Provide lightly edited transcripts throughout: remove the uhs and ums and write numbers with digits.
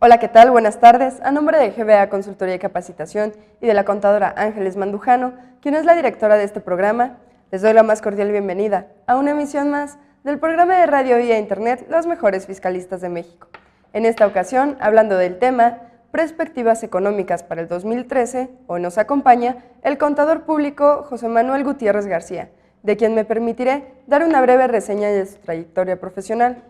Hola, ¿qué tal? Buenas tardes. A nombre de GBA Consultoría y Capacitación y de la contadora Ángeles Mandujano, quien es la directora de este programa, les doy la más cordial bienvenida a una emisión más del programa de radio y internet Los Mejores Fiscalistas de México. En esta ocasión, hablando del tema Perspectivas Económicas para el 2013, hoy nos acompaña el contador público José Manuel Gutiérrez García, de quien me permitiré dar una breve reseña de su trayectoria profesional.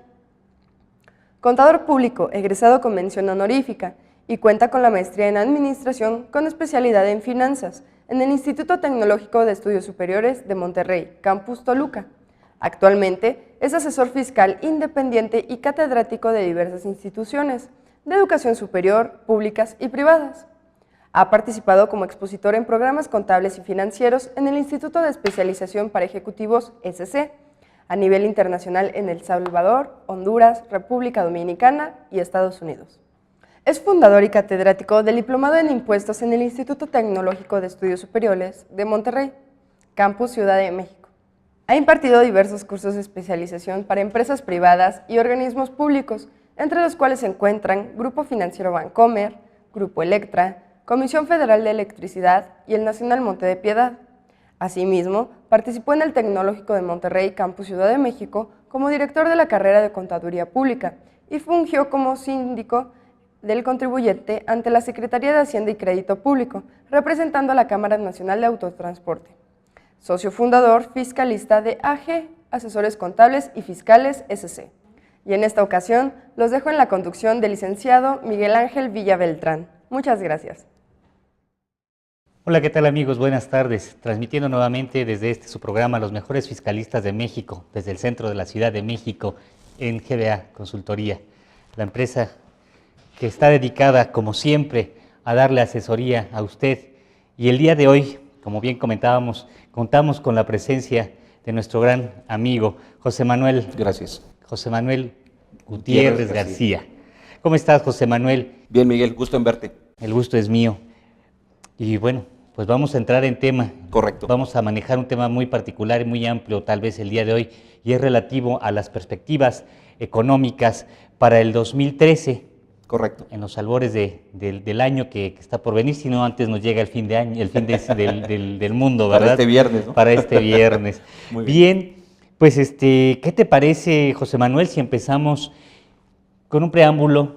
Contador público, egresado con mención honorífica y cuenta con la maestría en Administración con especialidad en Finanzas en el Instituto Tecnológico de Estudios Superiores de Monterrey, Campus Toluca. Actualmente es asesor fiscal independiente y catedrático de diversas instituciones de educación superior, públicas y privadas. Ha participado como expositor en programas contables y financieros en el Instituto de Especialización para Ejecutivos SC, a nivel internacional en El Salvador, Honduras, República Dominicana y Estados Unidos. Es fundador y catedrático del Diplomado en Impuestos en el Instituto Tecnológico de Estudios Superiores de Monterrey, Campus Ciudad de México. Ha impartido diversos cursos de especialización para empresas privadas y organismos públicos, entre los cuales se encuentran Grupo Financiero Bancomer, Grupo Electra, Comisión Federal de Electricidad y el Nacional Monte de Piedad. Asimismo, participó en el Tecnológico de Monterrey, Campus Ciudad de México, como director de la carrera de Contaduría Pública y fungió como síndico del contribuyente ante la Secretaría de Hacienda y Crédito Público, representando a la Cámara Nacional de Autotransporte. Socio fundador fiscalista de AG, Asesores Contables y Fiscales SC. Y en esta ocasión los dejo en la conducción del licenciado Miguel Ángel Villa Beltrán. Muchas gracias. Hola, ¿qué tal amigos? Buenas tardes. Transmitiendo nuevamente desde su programa Los Mejores Fiscalistas de México, desde el centro de la Ciudad de México, en GBA Consultoría, la empresa que está dedicada, como siempre, a darle asesoría a usted. Y el día de hoy, como bien comentábamos, contamos con la presencia de nuestro gran amigo, José Manuel. Gracias. José Manuel Gutiérrez García. ¿Cómo estás, José Manuel? Bien, Miguel, gusto en verte. El gusto es mío. Y bueno, pues vamos a entrar en tema. Correcto. Vamos a manejar un tema muy particular y muy amplio tal vez el día de hoy, y es relativo a las perspectivas económicas para el 2013. Correcto. En los albores del año que está por venir, si no antes nos llega el fin de año, el fin del mundo, ¿verdad? Para este viernes, ¿no? Para este viernes. Muy bien. Pues ¿qué te parece, José Manuel, si empezamos con un preámbulo?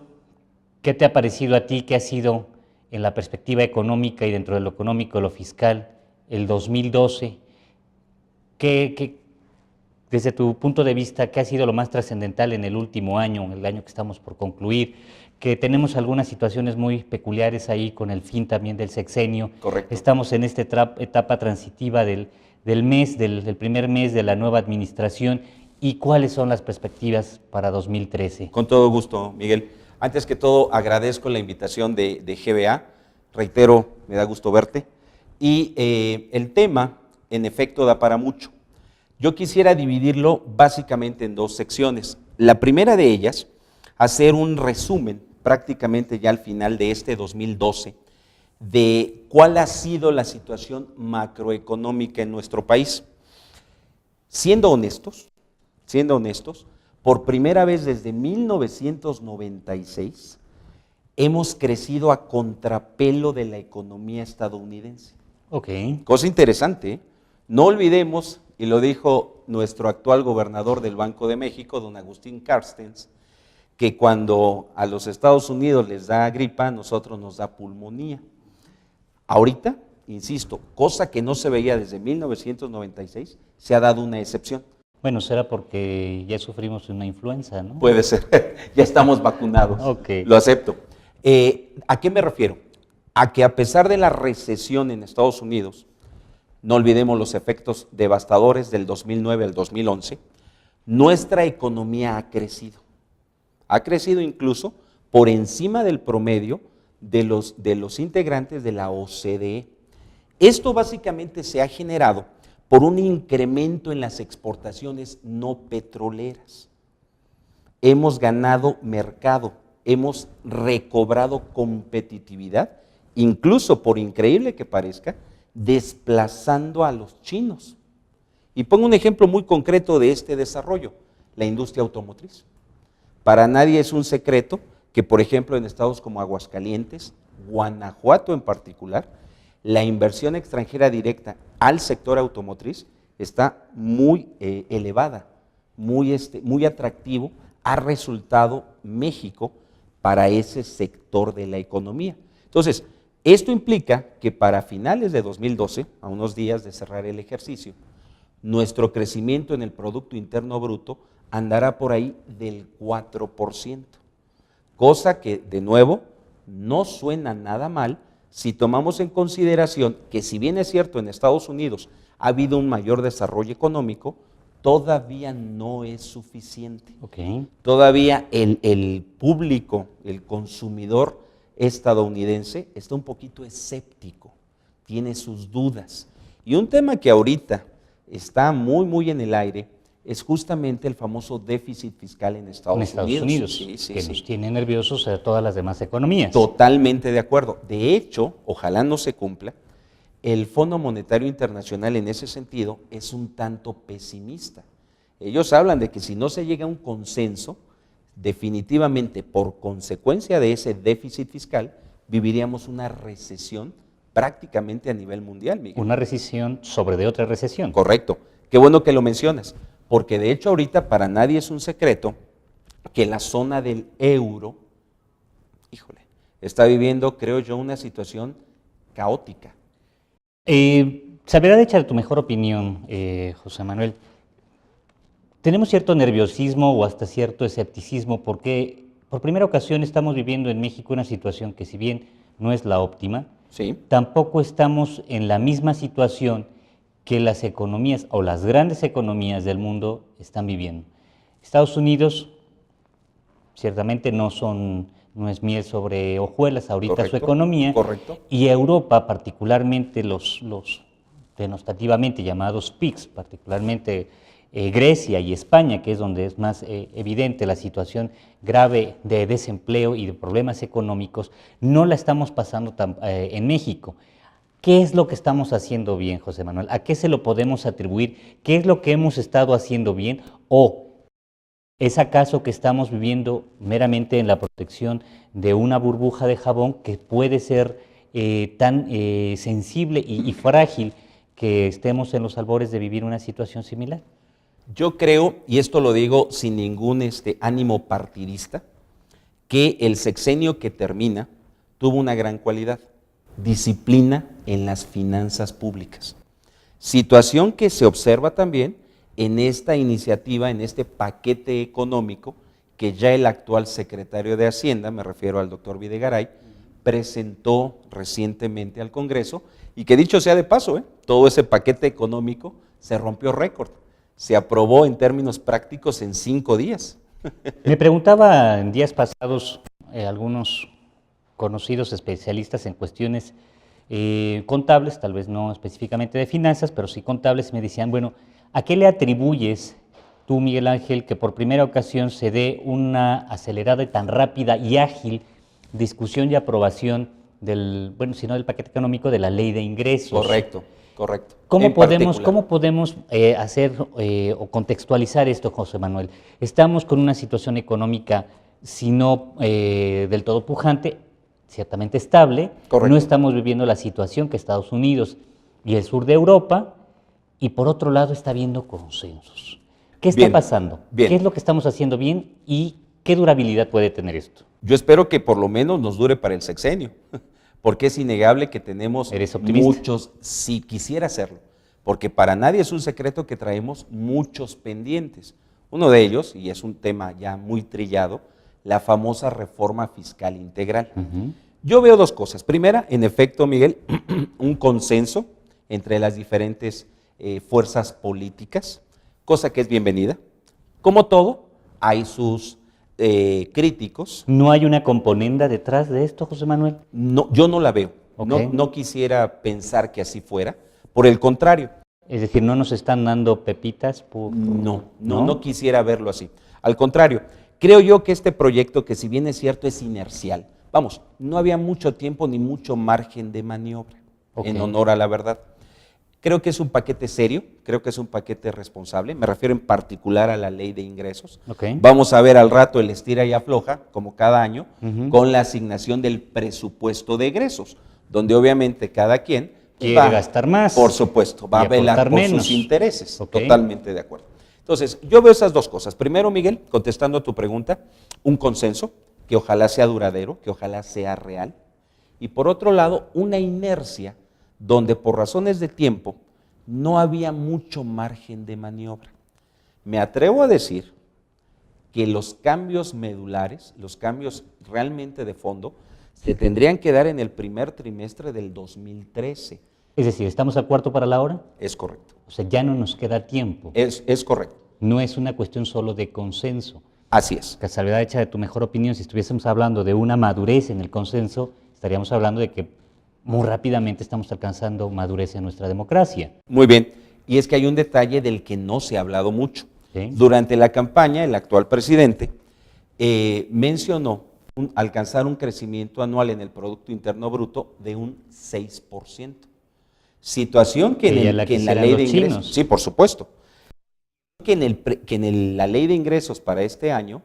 ¿Qué te ha parecido a ti? ¿Qué ha sido en la perspectiva económica y dentro de lo económico, lo fiscal, el 2012? Desde tu punto de vista, ¿qué ha sido lo más trascendental en el último año, el año que estamos por concluir? Que tenemos algunas situaciones muy peculiares ahí con el fin también del sexenio. Correcto. Estamos en esta etapa transitiva del primer mes de la nueva administración. ¿Y cuáles son las perspectivas para 2013? Con todo gusto, Miguel. Antes que todo, agradezco la invitación de GBA. Reitero, me da gusto verte. Y el tema, en efecto, da para mucho. Yo quisiera dividirlo básicamente en dos secciones. La primera de ellas, hacer un resumen, prácticamente ya al final de este 2012, de cuál ha sido la situación macroeconómica en nuestro país. Siendo honestos, por primera vez desde 1996, hemos crecido a contrapelo de la economía estadounidense. Ok. Cosa interesante, ¿eh? No olvidemos, y lo dijo nuestro actual gobernador del Banco de México, don Agustín Carstens, que cuando a los Estados Unidos les da gripa, a nosotros nos da pulmonía. Ahorita, insisto, cosa que no se veía desde 1996, se ha dado una excepción. Bueno, será porque ya sufrimos una influenza, ¿no? Puede ser, ya estamos vacunados, Okay. Lo acepto. ¿A qué me refiero? A que a pesar de la recesión en Estados Unidos, no olvidemos los efectos devastadores del 2009 al 2011, nuestra economía ha crecido. Ha crecido incluso por encima del promedio de los integrantes de la OCDE. Esto básicamente se ha generado por un incremento en las exportaciones no petroleras. Hemos ganado mercado, hemos recobrado competitividad, incluso por increíble que parezca, desplazando a los chinos. Y pongo un ejemplo muy concreto de este desarrollo, la industria automotriz. Para nadie es un secreto que, por ejemplo, en estados como Aguascalientes, Guanajuato en particular, la inversión extranjera directa al sector automotriz está muy elevada, muy atractivo, ha resultado México para ese sector de la economía. Entonces, esto implica que para finales de 2012, a unos días de cerrar el ejercicio, nuestro crecimiento en el Producto Interno Bruto andará por ahí del 4%, cosa que, de nuevo, no suena nada mal si tomamos en consideración que, si bien es cierto, en Estados Unidos ha habido un mayor desarrollo económico, todavía no es suficiente. Okay. Todavía el público, el consumidor estadounidense está un poquito escéptico, tiene sus dudas. Y un tema que ahorita está muy en el aire es justamente el famoso déficit fiscal en Estados Unidos. Sí, que nos tiene nerviosos a todas las demás economías. Totalmente de acuerdo. De hecho, ojalá no se cumpla, el Fondo Monetario Internacional en ese sentido es un tanto pesimista. Ellos hablan de que si no se llega a un consenso, definitivamente por consecuencia de ese déficit fiscal, viviríamos una recesión prácticamente a nivel mundial, Miguel. Una recesión sobre de otra recesión. Correcto. Qué bueno que lo mencionas, porque de hecho ahorita para nadie es un secreto que la zona del euro, está viviendo, creo yo, una situación caótica. Saberá de echar tu mejor opinión, José Manuel. Tenemos cierto nerviosismo o hasta cierto escepticismo porque por primera ocasión estamos viviendo en México una situación que, si bien no es la óptima, sí, tampoco estamos en la misma situación que las economías o las grandes economías del mundo están viviendo. Estados Unidos ciertamente no es miel sobre hojuelas ahorita. Correcto, su economía. Correcto. Y Europa, particularmente los denotativamente llamados PIGS, particularmente Grecia y España, que es donde es más evidente la situación grave de desempleo y de problemas económicos, no la estamos pasando en México. ¿Qué es lo que estamos haciendo bien, José Manuel? ¿A qué se lo podemos atribuir? ¿Qué es lo que hemos estado haciendo bien? ¿O es acaso que estamos viviendo meramente en la protección de una burbuja de jabón que puede ser tan sensible y frágil que estemos en los albores de vivir una situación similar? Yo creo, y esto lo digo sin ningún ánimo partidista, que el sexenio que termina tuvo una gran cualidad: disciplina en las finanzas públicas. Situación que se observa también en esta iniciativa, en este paquete económico que ya el actual secretario de Hacienda, me refiero al doctor Videgaray, presentó recientemente al Congreso, y que, dicho sea de paso, todo ese paquete económico se rompió récord. Se aprobó en términos prácticos en 5 días. Me preguntaba en días pasados algunos conocidos especialistas en cuestiones contables, tal vez no específicamente de finanzas, pero sí contables, me decían, bueno, ¿a qué le atribuyes tú, Miguel Ángel, que por primera ocasión se dé una acelerada y tan rápida y ágil discusión y aprobación del, bueno, si no del paquete económico, de la ley de ingresos? Correcto, correcto. ¿Cómo podemos hacer o contextualizar esto, José Manuel? Estamos con una situación económica, si no del todo pujante, ciertamente estable. Correcto. No estamos viviendo la situación que Estados Unidos y el sur de Europa, y por otro lado está habiendo consensos. ¿Qué está pasando? Bien. ¿Qué es lo que estamos haciendo bien y qué durabilidad puede tener esto? Yo espero que por lo menos nos dure para el sexenio, porque es innegable que tenemos muchos, si quisiera hacerlo, porque para nadie es un secreto que traemos muchos pendientes. Uno de ellos, y es un tema ya muy trillado, la famosa reforma fiscal integral. Yo veo dos cosas. Primera, en efecto, Miguel, un consenso entre las diferentes fuerzas políticas, cosa que es bienvenida. Como todo, hay sus críticos. ¿No hay una componenda detrás de esto, José Manuel? No, yo no la veo. Okay. No quisiera pensar que así fuera. Por el contrario. Es decir, ¿no nos están dando pepitas? No quisiera verlo así. Al contrario, creo yo que este proyecto, que si bien es cierto es inercial, no había mucho tiempo ni mucho margen de maniobra, en honor a la verdad. Creo que es un paquete serio, creo que es un paquete responsable, me refiero en particular a la ley de ingresos. Okay. Vamos a ver al rato el estira y afloja, como cada año, Ujú. con la asignación del presupuesto de egresos, donde obviamente cada quien Quiere gastar más. Por supuesto, va y a velar aportar por menos. sus intereses, Ok. totalmente de acuerdo. Entonces, yo veo esas dos cosas. Primero, Miguel, contestando a tu pregunta, un consenso que ojalá sea duradero, que ojalá sea real. Y por otro lado, una inercia donde por razones de tiempo no había mucho margen de maniobra. Me atrevo a decir que los cambios medulares, los cambios realmente de fondo, se tendrían que dar en el primer trimestre del 2013. Es decir, ¿estamos a cuarto para la hora? Es correcto. O sea, ya no nos queda tiempo. Es correcto. No es una cuestión solo de consenso. Así es. Que salvedad hecha de tu mejor opinión, si estuviésemos hablando de una madurez en el consenso, estaríamos hablando de que muy rápidamente estamos alcanzando madurez en nuestra democracia. Muy bien. Y es que hay un detalle del que no se ha hablado mucho. ¿Sí? Durante la campaña, el actual presidente mencionó alcanzar un crecimiento anual en el Producto Interno Bruto de un 6%. Situación que en la ley de ingresos, chinos. sí, por supuesto, que en la ley de ingresos para este año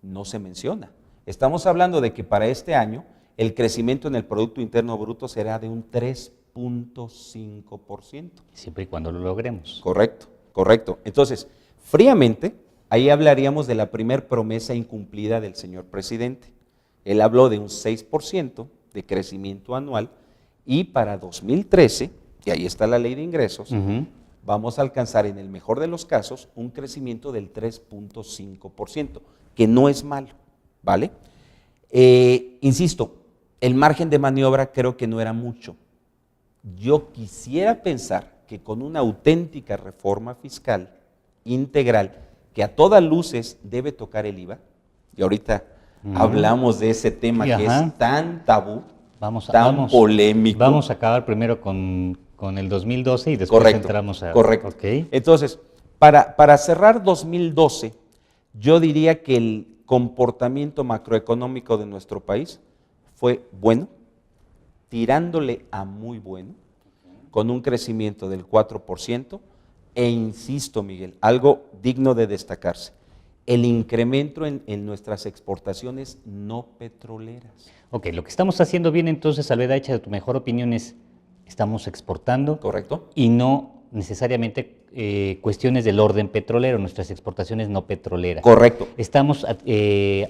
no se menciona. Estamos hablando de que para este año el crecimiento en el Producto Interno Bruto será de un 3.5%. Siempre y cuando lo logremos. Correcto, correcto. Entonces, fríamente, ahí hablaríamos de la primer promesa incumplida del señor presidente. Él habló de un 6% de crecimiento anual y para 2013, y ahí está la ley de ingresos, Ujú. vamos a alcanzar en el mejor de los casos un crecimiento del 3.5%, que no es malo, ¿vale? Insisto, el margen de maniobra creo que no era mucho. Yo quisiera pensar que con una auténtica reforma fiscal integral, que a todas luces debe tocar el IVA, y ahorita hablamos de ese tema Y que ajá. es tan tabú, Vamos polémico. Vamos a acabar primero con el 2012 y después Correcto, entramos a... correcto. Ok. Entonces, para cerrar 2012, yo diría que el comportamiento macroeconómico de nuestro país fue bueno, tirándole a muy bueno, con un crecimiento del 4%, e insisto, Miguel, algo digno de destacarse, el incremento en nuestras exportaciones no petroleras. Ok, lo que estamos haciendo bien entonces, salvedad hecha de tu mejor opinión, es estamos exportando ¿Correcto? y no necesariamente cuestiones del orden petrolero, nuestras exportaciones no petroleras. Correcto. Estamos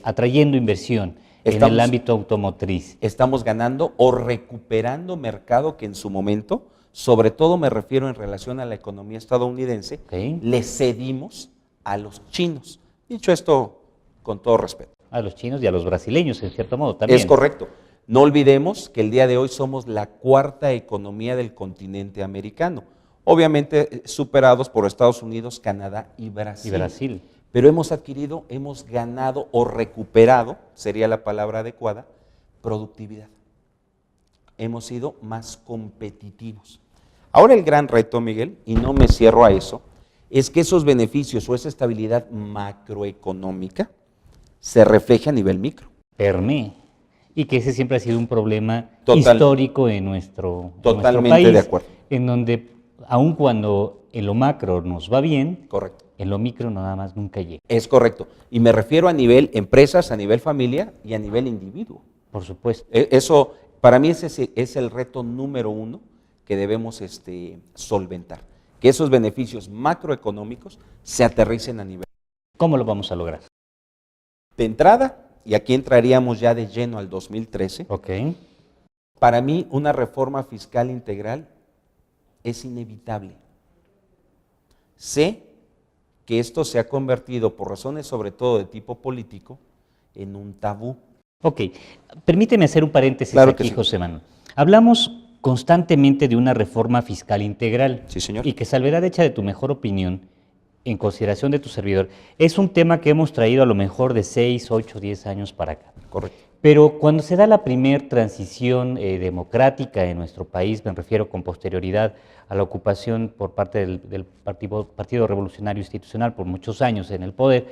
atrayendo inversión en el ámbito automotriz. Estamos ganando o recuperando mercado que en su momento, sobre todo me refiero en relación a la economía estadounidense, Ok. le cedimos a los chinos. Dicho esto con todo respeto. A los chinos y a los brasileños, en cierto modo, también. Es correcto. No olvidemos que el día de hoy somos la cuarta economía del continente americano, obviamente superados por Estados Unidos, Canadá y Brasil. Y Brasil. Pero hemos adquirido, hemos ganado o recuperado, sería la palabra adecuada, productividad. Hemos sido más competitivos. Ahora el gran reto, Miguel, y no me cierro a eso, es que esos beneficios o esa estabilidad macroeconómica se refleje a nivel micro. Permee. Y que ese siempre ha sido un problema Total. histórico en nuestro Totalmente país, de acuerdo. en donde aun cuando en lo macro nos va bien, Correcto. en lo micro nada más nunca llega. Es correcto. Y me refiero a nivel empresas, a nivel familia y a nivel individuo. Por supuesto. Eso, para mí ese es el reto número uno que debemos solventar. Que esos beneficios macroeconómicos se aterricen a nivel. ¿Cómo lo vamos a lograr? De entrada, y aquí entraríamos ya de lleno al 2013, Ok. para mí una reforma fiscal integral es inevitable. Sé que esto se ha convertido, por razones sobre todo de tipo político, en un tabú. Ok. Permíteme hacer un paréntesis Claro que aquí, sí. José Manuel. Hablamos constantemente de una reforma fiscal integral. Sí, señor. Y que salvedad hecha de tu mejor opinión, en consideración de tu servidor, es un tema que hemos traído a lo mejor de 6, 8, 10 años para acá. Correcto. Pero cuando se da la primer transición democrática en nuestro país, me refiero con posterioridad a la ocupación por parte del Partido Revolucionario Institucional por muchos años en el poder,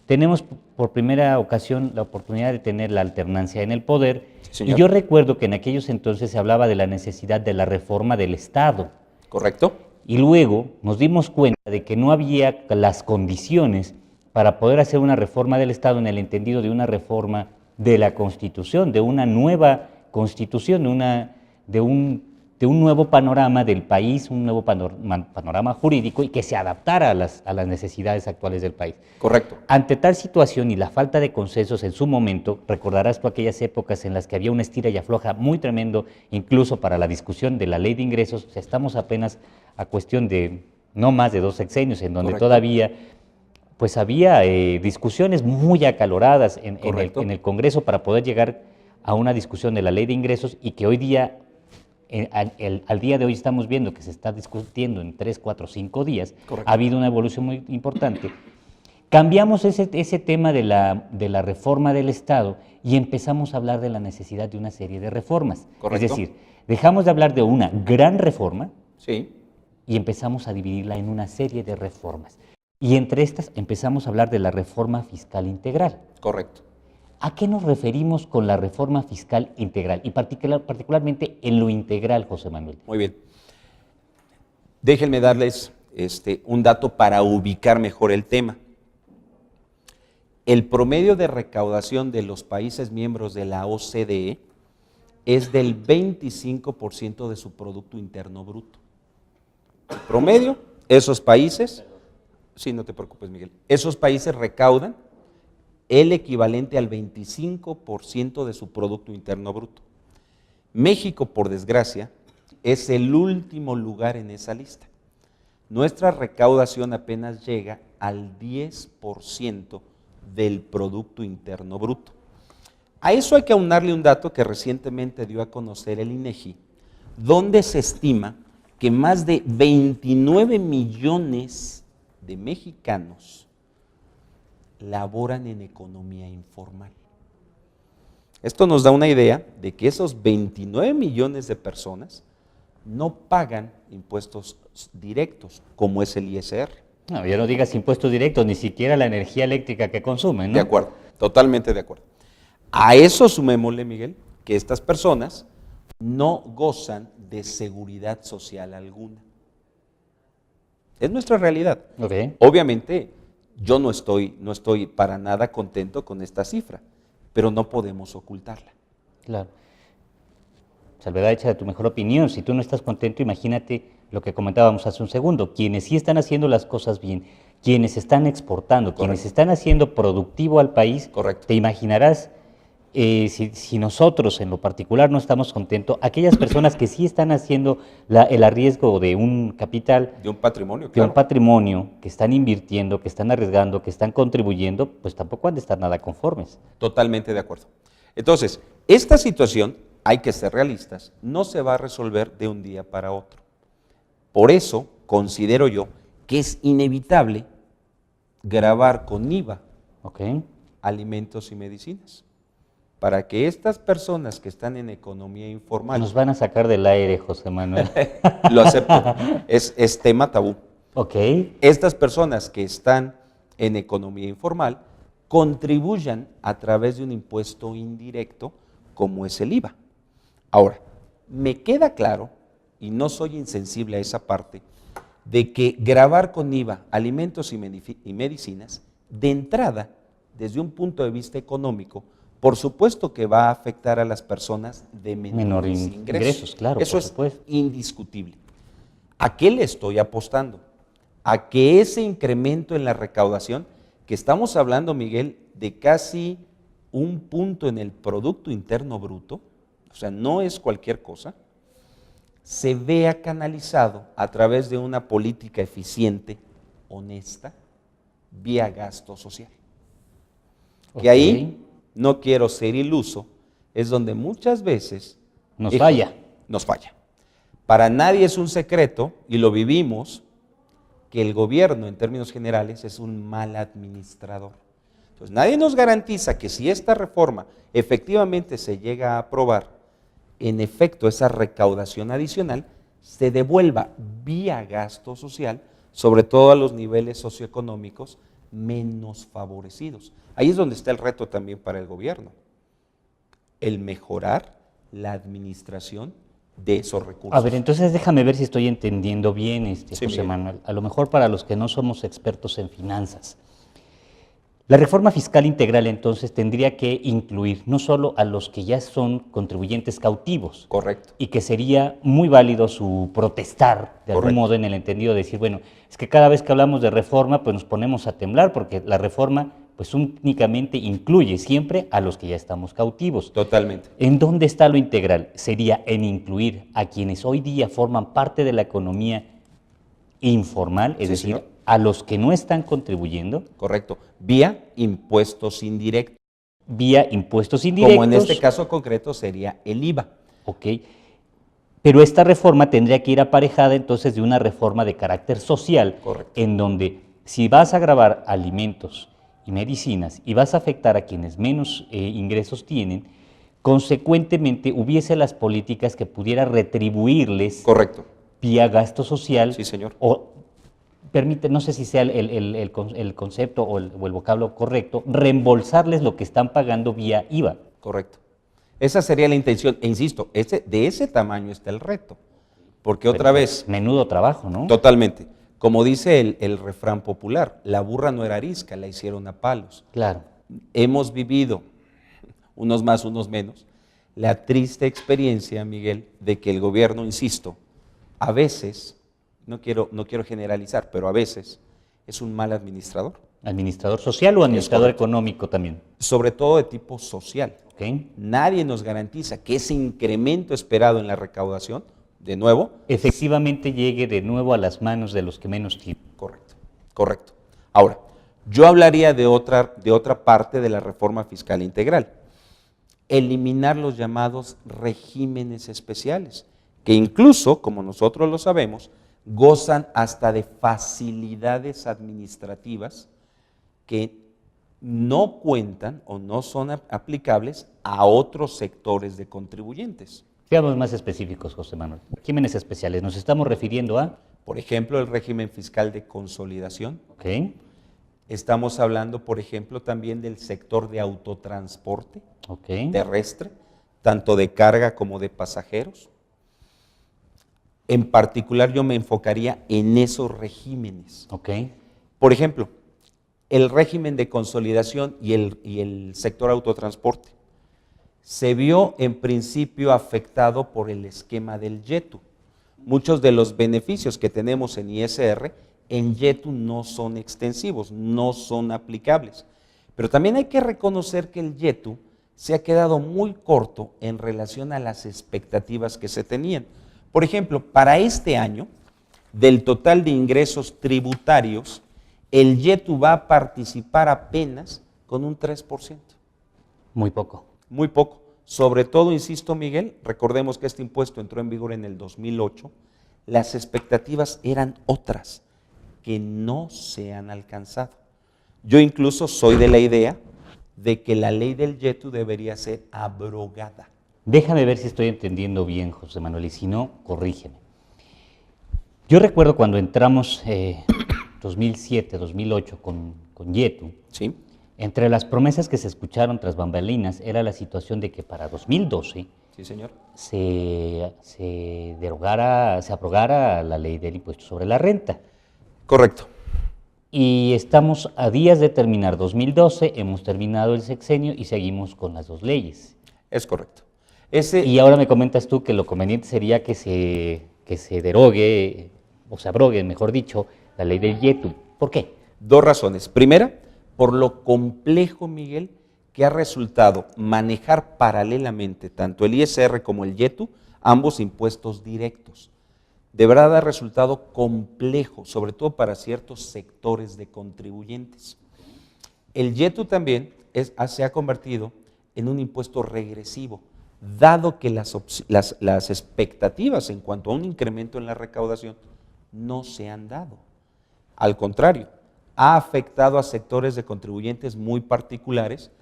tenemos por primera ocasión la oportunidad de tener la alternancia en el poder. Sí, Y señor. yo recuerdo que en aquellos entonces se hablaba de la necesidad de la reforma del Estado. ¿Correcto? Y luego nos dimos cuenta de que no había las condiciones para poder hacer una reforma del Estado en el entendido de una reforma de la Constitución, de una nueva Constitución, de un nuevo panorama del país, un nuevo panorama jurídico y que se adaptara a las necesidades actuales del país. Correcto. Ante tal situación y la falta de consensos en su momento, recordarás tú aquellas épocas en las que había una estira y afloja muy tremendo, incluso para la discusión de la ley de ingresos. O sea, estamos apenas a cuestión de no más de 2 sexenios, en donde Correcto. todavía pues había discusiones muy acaloradas en el Congreso para poder llegar a una discusión de la ley de ingresos y que hoy día, al día de hoy estamos viendo que se está discutiendo en 3, 4, 5 días. Correcto. Ha habido una evolución muy importante. Cambiamos ese tema de la reforma del Estado y empezamos a hablar de la necesidad de una serie de reformas. Correcto. Es decir, dejamos de hablar de una gran reforma Sí. y empezamos a dividirla en una serie de reformas. Y entre estas empezamos a hablar de la reforma fiscal integral. Correcto. ¿A qué nos referimos con la reforma fiscal integral? Y particularmente en lo integral, José Manuel. Muy bien. Déjenme darles un dato para ubicar mejor el tema. El promedio de recaudación de los países miembros de la OCDE es del 25% de su Producto Interno Bruto. El promedio, esos países, sí, no te preocupes, Miguel, esos países recaudan el equivalente al 25% de su Producto Interno Bruto. México, por desgracia, es el último lugar en esa lista. Nuestra recaudación apenas llega al 10% del Producto Interno Bruto. A eso hay que aunarle un dato que recientemente dio a conocer el INEGI, donde se estima que más de 29 millones de mexicanos laboran en economía informal. Esto nos da una idea de que esos 29 millones de personas no pagan impuestos directos, como es el ISR. No, ya no digas impuestos directos, ni siquiera la energía eléctrica que consumen, ¿no? De acuerdo, totalmente de acuerdo. A eso sumémosle, Miguel, que estas personas no gozan de seguridad social alguna. Es nuestra realidad. Okay. Obviamente, yo no estoy para nada contento con esta cifra, pero no podemos ocultarla. Claro. Salvedad hecha de tu mejor opinión. Si tú no estás contento, imagínate lo que comentábamos hace un segundo. Quienes sí están haciendo las cosas bien, quienes están exportando, Correcto. quienes están haciendo productivo al país, Correcto. te imaginarás, si nosotros en lo particular no estamos contentos, aquellas personas que sí están haciendo el arriesgo de un capital, De un patrimonio, de claro. un patrimonio, que están invirtiendo, que están arriesgando, que están contribuyendo, pues tampoco han de estar nada conformes. Totalmente de acuerdo. Entonces, esta situación, hay que ser realistas, no se va a resolver de un día para otro. Por eso, considero yo que es inevitable gravar con IVA ¿Ok? alimentos y medicinas, para que estas personas que están en economía informal, Nos van a sacar del aire, José Manuel. lo acepto, es tema tabú. Ok. Estas personas que están en economía informal contribuyan a través de un impuesto indirecto como es el IVA. Ahora, me queda claro, y no soy insensible a esa parte, de que gravar con IVA alimentos y medicinas, de entrada, desde un punto de vista económico, por supuesto que va a afectar a las personas de menores ingresos. Claro, Eso por es supuesto. indiscutible. ¿A qué le estoy apostando? A que ese incremento en la recaudación, que estamos hablando, Miguel, de casi un punto en el Producto Interno Bruto, o sea, no es cualquier cosa, se vea canalizado a través de una política eficiente, honesta, vía gasto social. Que ahí, no quiero ser iluso, es donde muchas veces Nos falla. Nos falla. Para nadie es un secreto, y lo vivimos, que el gobierno, en términos generales, es un mal administrador. Entonces, nadie nos garantiza que si esta reforma efectivamente se llega a aprobar, en efecto, esa recaudación adicional se devuelva vía gasto social, sobre todo a los niveles socioeconómicos menos favorecidos. Ahí es donde está el reto también para el gobierno, el mejorar la administración de esos recursos. A ver, entonces déjame ver si estoy entendiendo bien, Sí, José Miguel. Manuel. A lo mejor para los que no somos expertos en finanzas. La reforma fiscal integral entonces tendría que incluir no solo a los que ya son contribuyentes cautivos, Correcto. y que sería muy válido su protestar de algún Correcto. modo en el entendido de decir, bueno, es que cada vez que hablamos de reforma pues nos ponemos a temblar porque la reforma pues únicamente incluye siempre a los que ya estamos cautivos. Totalmente. ¿En dónde está lo integral? Sería en incluir a quienes hoy día forman parte de la economía informal, es Sí, decir, señor. a los que no están contribuyendo Correcto. Vía impuestos indirectos. vía impuestos indirectos. Como en este caso concreto sería el IVA. Ok. Pero esta reforma tendría que ir aparejada entonces de una reforma de carácter social, Correcto. en donde si vas a gravar alimentos y medicinas y vas a afectar a quienes menos ingresos tienen, consecuentemente hubiese las políticas que pudiera retribuirles Correcto. vía gasto social. Sí, señor. O permite, no sé si sea el concepto o el vocablo correcto, reembolsarles lo que están pagando vía IVA. Correcto. Esa sería la intención. E insisto, de ese tamaño está el reto. Porque otra vez, Menudo trabajo, ¿no? totalmente, como dice el refrán popular, la burra no era arisca, la hicieron a palos. Claro. Hemos vivido, unos más, unos menos, la triste experiencia, Miguel, de que el gobierno, insisto, a veces, no quiero generalizar, pero a veces es un mal administrador, ¿Administrador social o administrador correcto. económico también? sobre todo de tipo social. ¿Ok? Nadie nos garantiza que ese incremento esperado en la recaudación, de nuevo, Efectivamente llegue de nuevo a las manos de los que menos tienen. correcto, correcto. Ahora, yo hablaría de otra parte de la reforma fiscal integral. Eliminar los llamados regímenes especiales, que incluso, como nosotros lo sabemos, gozan hasta de facilidades administrativas que no cuentan o no son aplicables a otros sectores de contribuyentes. Seamos más específicos, José Manuel. Regímenes especiales. Nos estamos refiriendo a... Por ejemplo, el régimen fiscal de consolidación. Ok. Estamos hablando, por ejemplo, también del sector de autotransporte Ok. terrestre, tanto de carga como de pasajeros. En particular, yo me enfocaría en esos regímenes. Ok. Por ejemplo, el régimen de consolidación y el sector autotransporte se vio en principio afectado por el esquema del YETU. Muchos de los beneficios que tenemos en ISR en YETU no son extensivos, no son aplicables. Pero también hay que reconocer que el YETU se ha quedado muy corto en relación a las expectativas que se tenían. Por ejemplo, para este año, del total de ingresos tributarios, el YETU va a participar apenas con un 3%. Muy poco. Muy poco. Sobre todo, insisto, Miguel, recordemos que este impuesto entró en vigor en el 2008, las expectativas eran otras que no se han alcanzado. Yo incluso soy de la idea de que la ley del YETU debería ser abrogada. Déjame ver si estoy entendiendo bien, José Manuel, y si no, corrígeme. Yo recuerdo cuando entramos 2007, 2008 con YETU, ¿Sí? entre las promesas que se escucharon tras bambalinas era la situación de que para 2012 Sí, señor. se abrogara la ley del impuesto sobre la renta. Correcto. Y estamos a días de terminar 2012, hemos terminado el sexenio y seguimos con las dos leyes. Es correcto. Y ahora me comentas tú que lo conveniente sería que se derogue, o se abrogue, mejor dicho, la ley del YETU. ¿Por qué? Dos razones. Primera, por lo complejo, Miguel, que ha resultado manejar paralelamente tanto el ISR como el YETU, ambos impuestos directos. De verdad ha resultado complejo, sobre todo para ciertos sectores de contribuyentes. El YETU también se ha convertido en un impuesto regresivo, dado que las expectativas en cuanto a un incremento en la recaudación no se han dado. Al contrario, ha afectado a sectores de contribuyentes muy particulares,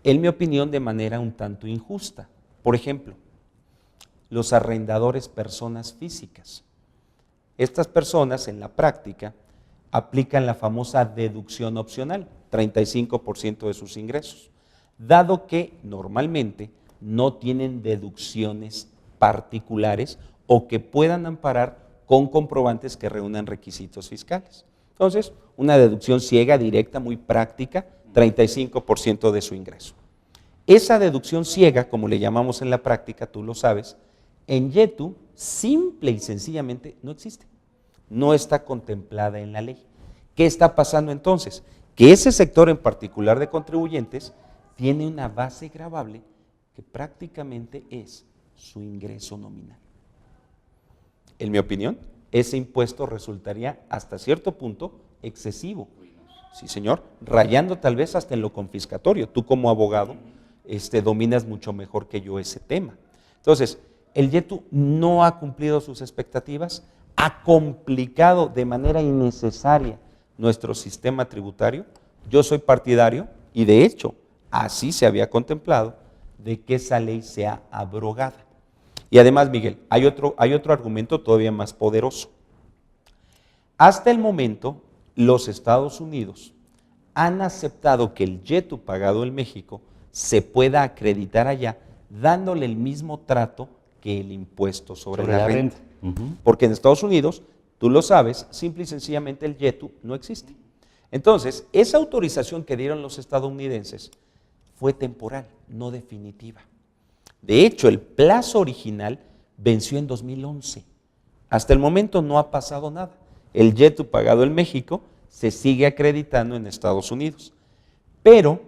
en mi opinión, de manera un tanto injusta. Por ejemplo, los arrendadores personas físicas. Estas personas, en la práctica, aplican la famosa deducción opcional, 35% de sus ingresos, dado que normalmente no tienen deducciones particulares o que puedan amparar con comprobantes que reúnan requisitos fiscales. Entonces, una deducción ciega, directa, muy práctica, 35% de su ingreso. Esa deducción ciega, como le llamamos en la práctica, tú lo sabes, en YETU simple y sencillamente no existe. No está contemplada en la ley. ¿Qué está pasando entonces? Que ese sector en particular de contribuyentes tiene una base gravable que prácticamente es su ingreso nominal. En mi opinión, ese impuesto resultaría hasta cierto punto excesivo. Sí, señor, rayando tal vez hasta en lo confiscatorio. Tú como abogado dominas mucho mejor que yo ese tema. Entonces, el YETU no ha cumplido sus expectativas, ha complicado de manera innecesaria nuestro sistema tributario. Yo soy partidario, y de hecho, así se había contemplado, de que esa ley sea abrogada. Y además, Miguel, hay otro argumento todavía más poderoso. Hasta el momento, los Estados Unidos han aceptado que el YETU pagado en México se pueda acreditar allá, dándole el mismo trato que el impuesto sobre la renta. Porque en Estados Unidos, tú lo sabes, simple y sencillamente el YETU no existe. Entonces, esa autorización que dieron los estadounidenses fue temporal, no definitiva. De hecho, el plazo original venció en 2011. Hasta el momento no ha pasado nada. El YETU pagado en México se sigue acreditando en Estados Unidos. Pero,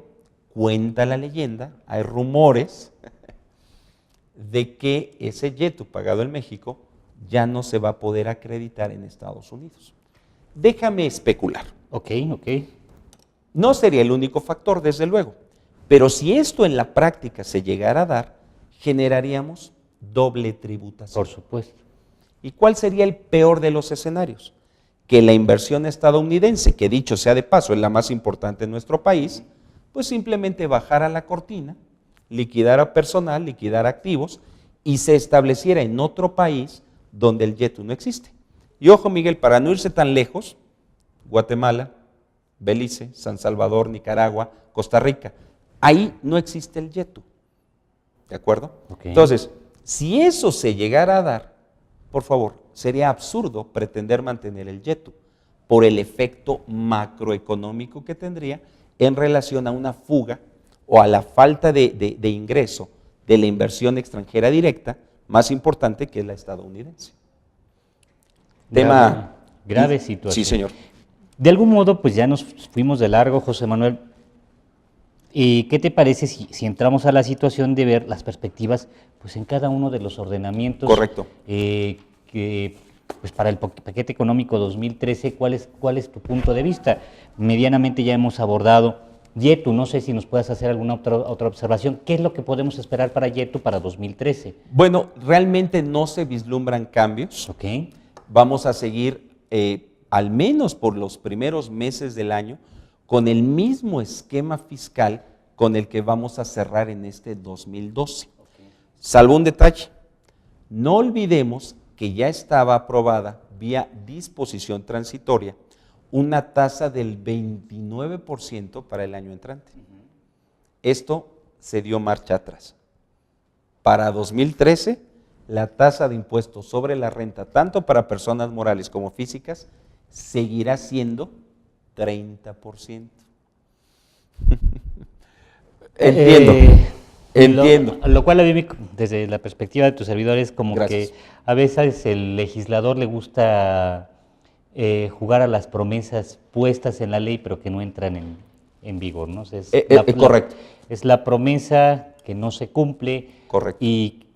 cuenta la leyenda, hay rumores de que ese YETU pagado en México ya no se va a poder acreditar en Estados Unidos. Déjame especular. Ok. No sería el único factor, desde luego, pero si esto en la práctica se llegara a dar, generaríamos doble tributación. Por supuesto. ¿Y cuál sería el peor de los escenarios? Que la inversión estadounidense, que dicho sea de paso es la más importante en nuestro país, pues simplemente bajara la cortina, liquidara personal, liquidara activos y se estableciera en otro país donde el YETU no existe. Y ojo, Miguel, para no irse tan lejos, Guatemala, Belice, San Salvador, Nicaragua, Costa Rica, ahí no existe el YETU. ¿De acuerdo? Okay. Entonces, si eso se llegara a dar, por favor, sería absurdo pretender mantener el YETU por el efecto macroeconómico que tendría en relación a una fuga o a la falta de ingreso de la inversión extranjera directa más importante que es la estadounidense. Grave situación. Sí, señor. De algún modo, pues ya nos fuimos de largo, José Manuel. ¿Y qué te parece si entramos a la situación de ver las perspectivas pues, en cada uno de los ordenamientos? Correcto. Pues para el paquete económico 2013, ¿cuál es tu punto de vista? Medianamente ya hemos abordado YETU, no sé si nos puedas hacer alguna otra observación. ¿Qué es lo que podemos esperar para YETU para 2013? Bueno, realmente no se vislumbran cambios. Okay. Vamos a seguir, al menos por los primeros meses del año, con el mismo esquema fiscal con el que vamos a cerrar en este 2012. Okay. Salvo un detalle, no olvidemos que ya estaba aprobada vía disposición transitoria una tasa del 29% para el año entrante. Esto se dio marcha atrás. Para 2013, la tasa de impuestos sobre la renta, tanto para personas morales como físicas, seguirá siendo 30%. Entiendo. Lo cual a mí, desde la perspectiva de tus servidores, como Gracias. que a veces el legislador le gusta jugar a las promesas puestas en la ley, pero que no entran en vigor, ¿no? Correcto. Es la promesa que no se cumple. Correcto. Y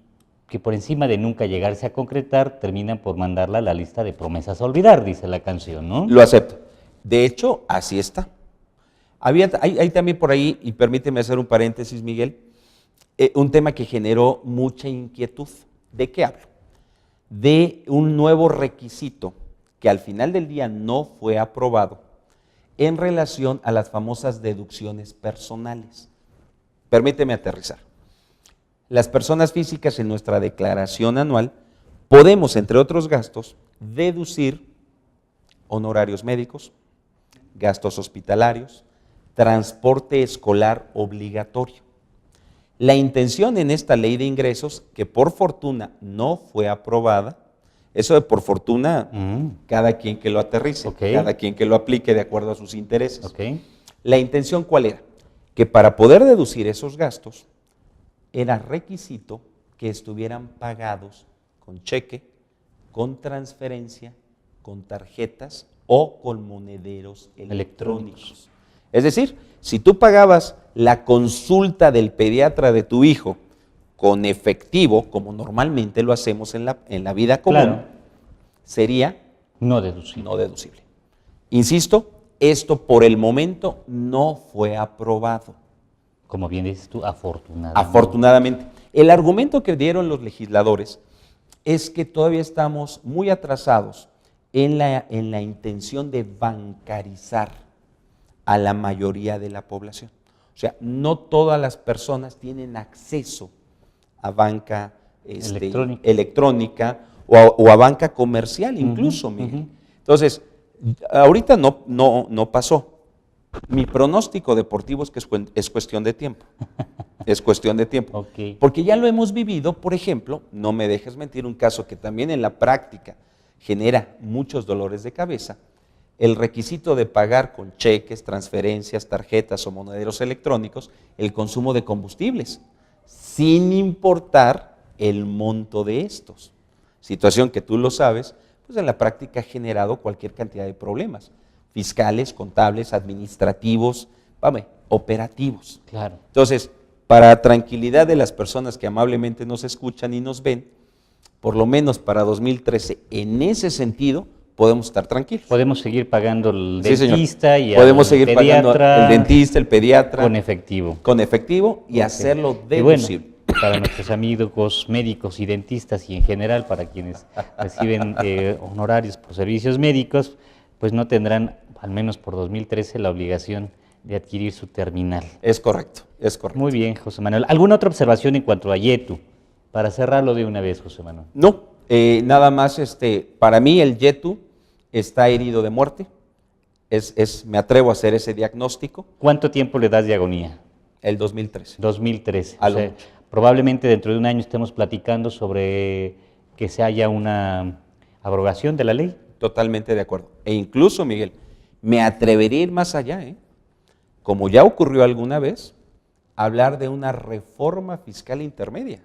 que por encima de nunca llegarse a concretar, terminan por mandarla a la lista de promesas a olvidar, dice la canción, ¿no? Lo acepto. De hecho, así está. Hay también por ahí, y permíteme hacer un paréntesis, Miguel, un tema que generó mucha inquietud. ¿De qué hablo? De un nuevo requisito que al final del día no fue aprobado en relación a las famosas deducciones personales. Permíteme aterrizar. Las personas físicas en nuestra declaración anual podemos, entre otros gastos, deducir honorarios médicos, gastos hospitalarios, transporte escolar obligatorio. La intención en esta ley de ingresos, que por fortuna no fue aprobada, eso de por fortuna, cada quien que lo aterrice, cada quien que lo aplique de acuerdo a sus intereses. La intención, ¿cuál era? Que para poder deducir esos gastos, era requisito que estuvieran pagados con cheque, con transferencia, con tarjetas o con monederos electrónicos. Es decir, si tú pagabas la consulta del pediatra de tu hijo con efectivo, como normalmente lo hacemos en la vida común, sería no deducible. No deducible. Insisto, esto por el momento no fue aprobado. Como bien dices tú, afortunadamente. Afortunadamente. El argumento que dieron los legisladores es que todavía estamos muy atrasados en la intención de bancarizar a la mayoría de la población. O sea, no todas las personas tienen acceso a banca electrónica o a banca comercial incluso, Miguel. Entonces, ahorita no pasó. Mi pronóstico deportivo es que es cuestión de tiempo. Es cuestión de tiempo. Porque ya lo hemos vivido, por ejemplo, no me dejes mentir, un caso que también en la práctica genera muchos dolores de cabeza, el requisito de pagar con cheques, transferencias, tarjetas o monederos electrónicos el consumo de combustibles, sin importar el monto de estos. Situación que tú lo sabes, pues en la práctica ha generado cualquier cantidad de problemas, fiscales, contables, administrativos, operativos. Claro. Entonces, para tranquilidad de las personas que amablemente nos escuchan y nos ven, por lo menos para 2013, en ese sentido, podemos estar tranquilos. Podemos seguir pagando el dentista y podemos seguir pagando el dentista, el pediatra. Con efectivo. Con efectivo y hacerlo deducible. Y bueno, para nuestros amigos médicos y dentistas y en general para quienes reciben honorarios por servicios médicos, pues no tendrán, al menos por 2013, la obligación de adquirir su terminal. Es correcto, es correcto. Muy bien, José Manuel. ¿Alguna otra observación en cuanto a YETU? Para cerrarlo de una vez, José Manuel. No, nada más, para mí el YETU está herido de muerte. Me atrevo a hacer ese diagnóstico. ¿Cuánto tiempo le das de agonía? El 2013. 2013. O sea, probablemente dentro de un año estemos platicando sobre que se haya una abrogación de la ley. Totalmente de acuerdo. E incluso, Miguel, me atrevería a ir más allá, como ya ocurrió alguna vez, hablar de una reforma fiscal intermedia.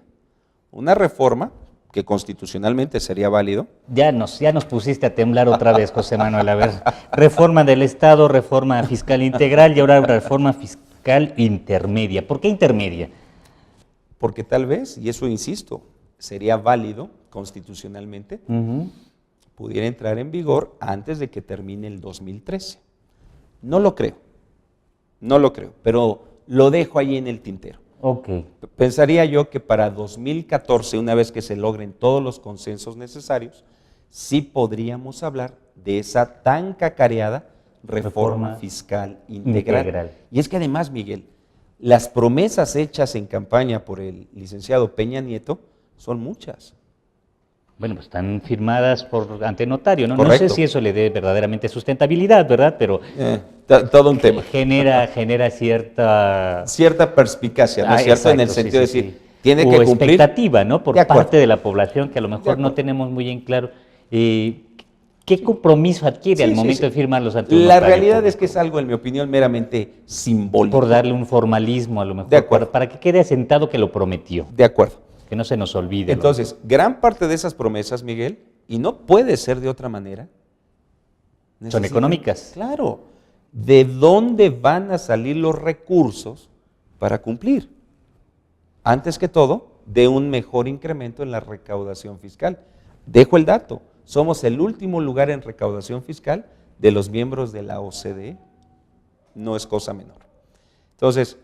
Una reforma que constitucionalmente sería válido. Ya nos pusiste a temblar otra vez, José Manuel. A ver, reforma del Estado, reforma fiscal integral y ahora reforma fiscal intermedia. ¿Por qué intermedia? Porque tal vez, y eso insisto, sería válido constitucionalmente, pudiera entrar en vigor antes de que termine el 2013. No lo creo, pero lo dejo ahí en el tintero. Pensaría yo que para 2014, una vez que se logren todos los consensos necesarios, sí podríamos hablar de esa tan cacareada reforma fiscal integral. Y es que además, Miguel, las promesas hechas en campaña por el licenciado Peña Nieto son muchas. Bueno, pues están firmadas ante notario, ¿no? Correcto. No sé si eso le dé verdaderamente sustentabilidad, ¿verdad? Pero todo un tema. Genera cierta perspicacia, ¿no es cierto? Exacto, en el sentido de decir, sí. Tiene o que cumplir. Expectativa, ¿no? Por parte de la población que a lo mejor no tenemos muy en claro. ¿Qué compromiso adquiere al momento de firmarlos ante un notario? La realidad es que es algo, en mi opinión, meramente simbólico. Por darle un formalismo a lo mejor. De acuerdo. Para que quede asentado que lo prometió. De acuerdo. Que no se nos olvide. Entonces, gran parte de esas promesas, Miguel, y no puede ser de otra manera, son económicas. Claro. ¿De dónde van a salir los recursos para cumplir? Antes que todo, de un mejor incremento en la recaudación fiscal. Dejo el dato. Somos el último lugar en recaudación fiscal de los miembros de la OCDE. No es cosa menor. Entonces,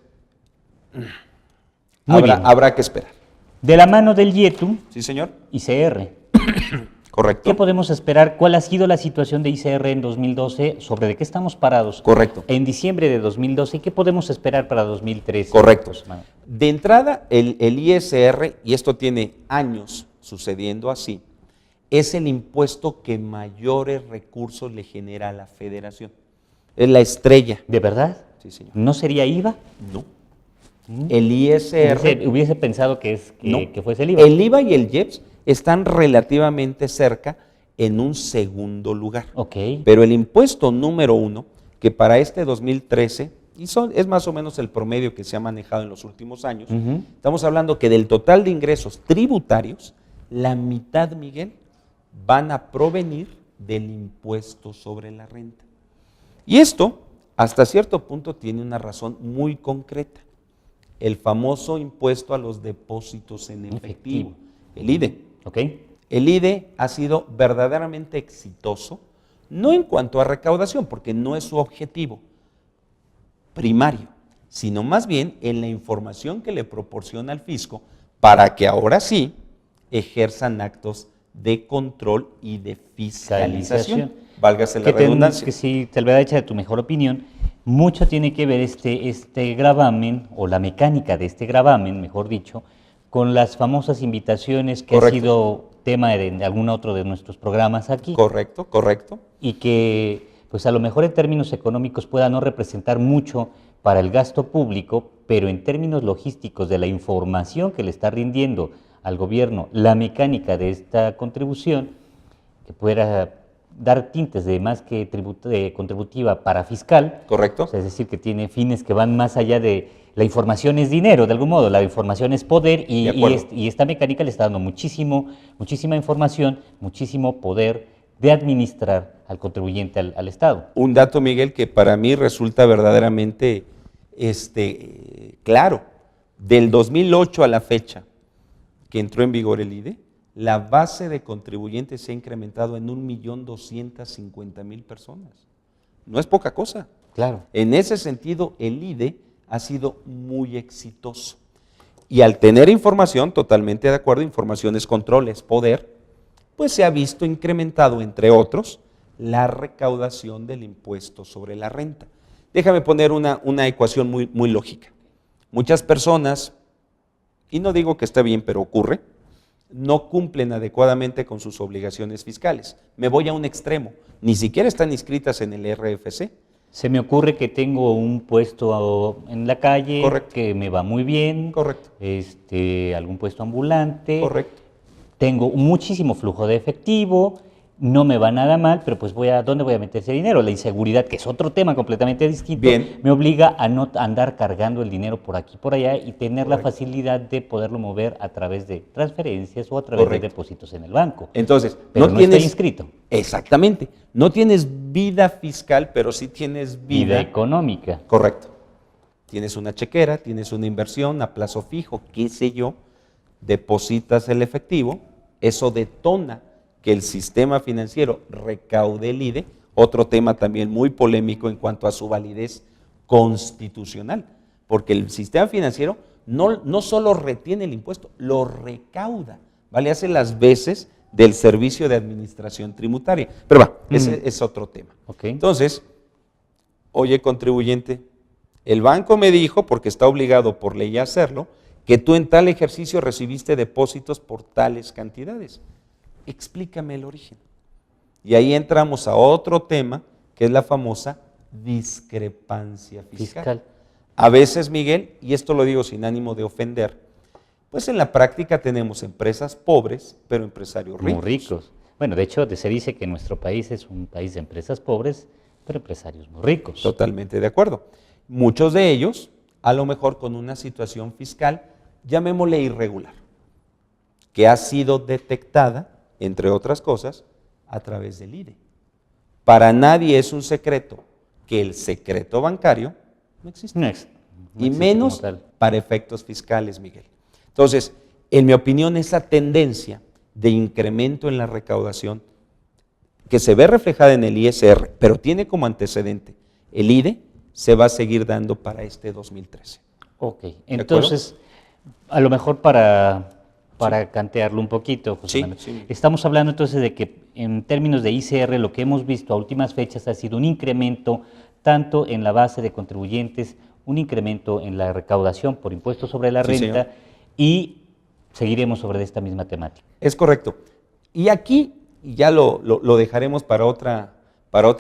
habrá que esperar. De la mano del YETU, sí, señor. ICR. Correcto. ¿Qué podemos esperar? ¿Cuál ha sido la situación de ICR en 2012? ¿Sobre de qué estamos parados? Correcto. En diciembre de 2012, ¿qué podemos esperar para 2013? Correcto. De entrada, el ISR, y esto tiene años sucediendo así, es el impuesto que mayores recursos le genera a la federación. Es la estrella. ¿De verdad? Sí, señor. ¿No sería IVA? No. El ISR... Hubiese pensado no, que fuese el IVA. El IVA y el IEPS están relativamente cerca en un segundo lugar. Ok. Pero el impuesto número 1, que para este 2013, es más o menos el promedio que se ha manejado en los últimos años, estamos hablando que del total de ingresos tributarios, la mitad, Miguel, van a provenir del impuesto sobre la renta. Y esto, hasta cierto punto, tiene una razón muy concreta. El famoso impuesto a los depósitos en efectivo, el IDE. Okay. El IDE ha sido verdaderamente exitoso, no en cuanto a recaudación, porque no es su objetivo primario, sino más bien en la información que le proporciona al fisco para que ahora sí ejerzan actos de control y de fiscalización. Válgase la redundancia. Que si te lo voy a echar de tu mejor opinión, mucho tiene que ver este gravamen, o la mecánica de este gravamen, mejor dicho, con las famosas invitaciones que ha sido tema de algún otro de nuestros programas aquí. Correcto, correcto. Y que, pues a lo mejor en términos económicos pueda no representar mucho para el gasto público, pero en términos logísticos de la información que le está rindiendo al gobierno la mecánica de esta contribución, que pudiera dar tintes de más que contributiva para fiscal. Correcto. O sea, es decir, que tiene fines que van más allá de la información es dinero, de algún modo, la información es poder y esta mecánica le está dando muchísima información, muchísimo poder de administrar al contribuyente, al Estado. Un dato, Miguel, que para mí resulta verdaderamente claro. Del 2008 a la fecha que entró en vigor el IDE, la base de contribuyentes se ha incrementado en 1.250.000 personas. No es poca cosa. Claro. En ese sentido, el IDE ha sido muy exitoso. Y al tener información, totalmente de acuerdo, información es control, es poder, pues se ha visto incrementado, entre otros, la recaudación del impuesto sobre la renta. Déjame poner una ecuación muy lógica. Muchas personas, y no digo que está bien, pero ocurre, no cumplen adecuadamente con sus obligaciones fiscales. Me voy a un extremo, ni siquiera están inscritas en el RFC. Se me ocurre que tengo un puesto en la calle. Correcto. Que me va muy bien. Correcto. Algún puesto ambulante. Correcto. Tengo muchísimo flujo de efectivo, no me va nada mal, pero pues ¿dónde voy a meter ese dinero? La inseguridad, que es otro tema completamente distinto, Bien. Me obliga a no andar cargando el dinero por aquí, por allá y tener la Correcto. facilidad de poderlo mover a través de transferencias o a través Correcto. de depósitos en el banco. Entonces, pero no no tienes estoy inscrito. Exactamente. No tienes vida fiscal, pero sí tienes Vida económica. Correcto. Tienes una chequera, tienes una inversión a plazo fijo, qué sé yo, depositas el efectivo, eso detona que el sistema financiero recaude el IDE, otro tema también muy polémico en cuanto a su validez constitucional, porque el sistema financiero no solo retiene el impuesto, lo recauda, ¿vale? Hace las veces del servicio de administración tributaria. Pero ese es otro tema. Okay. Entonces, oye, contribuyente, el banco me dijo, porque está obligado por ley a hacerlo, que tú en tal ejercicio recibiste depósitos por tales cantidades. Explícame el origen. Y ahí entramos a otro tema, que es la famosa discrepancia fiscal. A veces, Miguel, y esto lo digo sin ánimo de ofender, pues en la práctica tenemos empresas pobres, pero empresarios ricos. Muy ricos. Bueno, de hecho, se dice que nuestro país es un país de empresas pobres, pero empresarios muy ricos. Totalmente de acuerdo. Muchos de ellos, a lo mejor con una situación fiscal, llamémosle irregular, que ha sido detectada, entre otras cosas, a través del IDE. Para nadie es un secreto que el secreto bancario no existe. No y existe menos para efectos fiscales, Miguel. Entonces, en mi opinión, esa tendencia de incremento en la recaudación, que se ve reflejada en el ISR, pero tiene como antecedente el IDE, se va a seguir dando para este 2013. Ok, entonces, a lo mejor para cantearlo un poquito, José Manuel, estamos hablando entonces de que en términos de ICR lo que hemos visto a últimas fechas ha sido un incremento tanto en la base de contribuyentes, un incremento en la recaudación por impuestos sobre la renta, señor. Y seguiremos sobre esta misma temática. Es correcto. Y aquí ya lo dejaremos para otra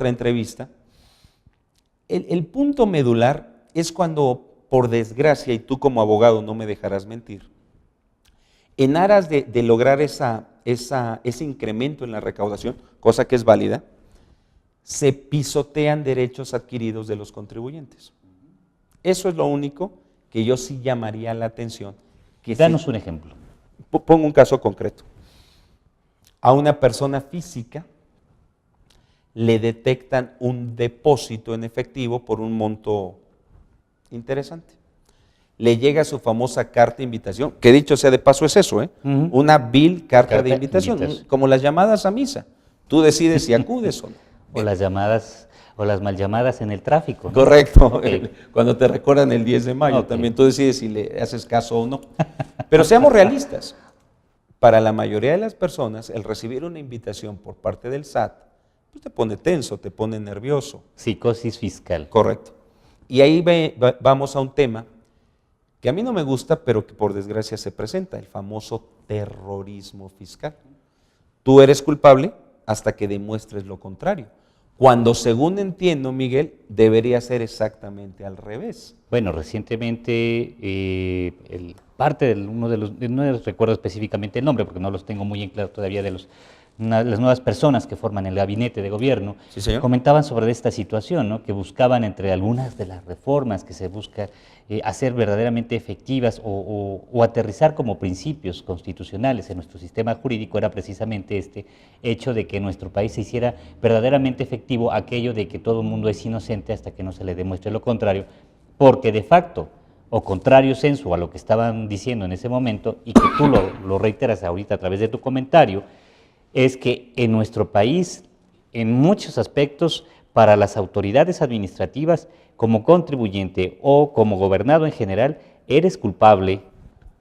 entrevista. El punto medular es cuando por desgracia, y tú como abogado no me dejarás mentir, en aras de lograr ese incremento en la recaudación, cosa que es válida, se pisotean derechos adquiridos de los contribuyentes. Eso es lo único que yo sí llamaría la atención. Danos un ejemplo. Pongo un caso concreto. A una persona física le detectan un depósito en efectivo por un monto interesante. Le llega su famosa carta de invitación, que dicho sea de paso es eso, una vil carta de invitación, como las llamadas a misa. Tú decides si acudes o no. O las llamadas, o las mal llamadas en el tráfico, ¿no? Correcto, Okay. Cuando te recuerdan el 10 de mayo, Okay. también tú decides si le haces caso o no. Pero seamos realistas, para la mayoría de las personas, el recibir una invitación por parte del SAT, pues te pone tenso, te pone nervioso. Psicosis fiscal. Correcto. Y ahí vamos a un tema que a mí no me gusta, pero que por desgracia se presenta, el famoso terrorismo fiscal. Tú eres culpable hasta que demuestres lo contrario. Cuando, según entiendo, Miguel, debería ser exactamente al revés. Bueno, recientemente, parte de uno de los, no recuerdo específicamente el nombre, porque no los tengo muy en claro todavía, de las nuevas personas que forman el gabinete de gobierno, Sí, señor. comentaban sobre esta situación, ¿no? Que buscaban entre algunas de las reformas que se busca hacer verdaderamente efectivas o aterrizar como principios constitucionales en nuestro sistema jurídico, era precisamente este hecho de que en nuestro país se hiciera verdaderamente efectivo aquello de que todo el mundo es inocente hasta que no se le demuestre lo contrario, porque de facto, o contrario sensu a lo que estaban diciendo en ese momento, y que tú lo reiteras ahorita a través de tu comentario, es que en nuestro país, en muchos aspectos, para las autoridades administrativas, como contribuyente o como gobernado en general, eres culpable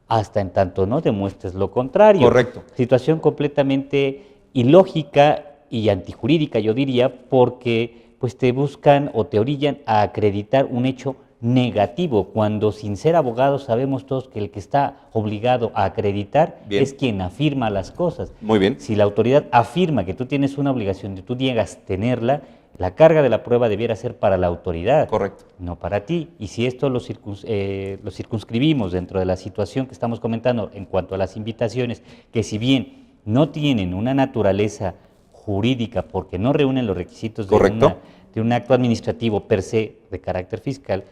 hasta en tanto no demuestres lo contrario. Correcto. Situación completamente ilógica y antijurídica, yo diría, porque pues te buscan o te orillan a acreditar un hecho negativo, cuando sin ser abogados sabemos todos que el que está obligado a acreditar es quien afirma las cosas. Muy bien. Si la autoridad afirma que tú tienes una obligación y tú niegas tenerla, la carga de la prueba debiera ser para la autoridad, correcto, no para ti. Y si esto lo circunscribimos dentro de la situación que estamos comentando en cuanto a las invitaciones, que si bien no tienen una naturaleza jurídica porque no reúnen los requisitos de un acto administrativo per se de carácter fiscal,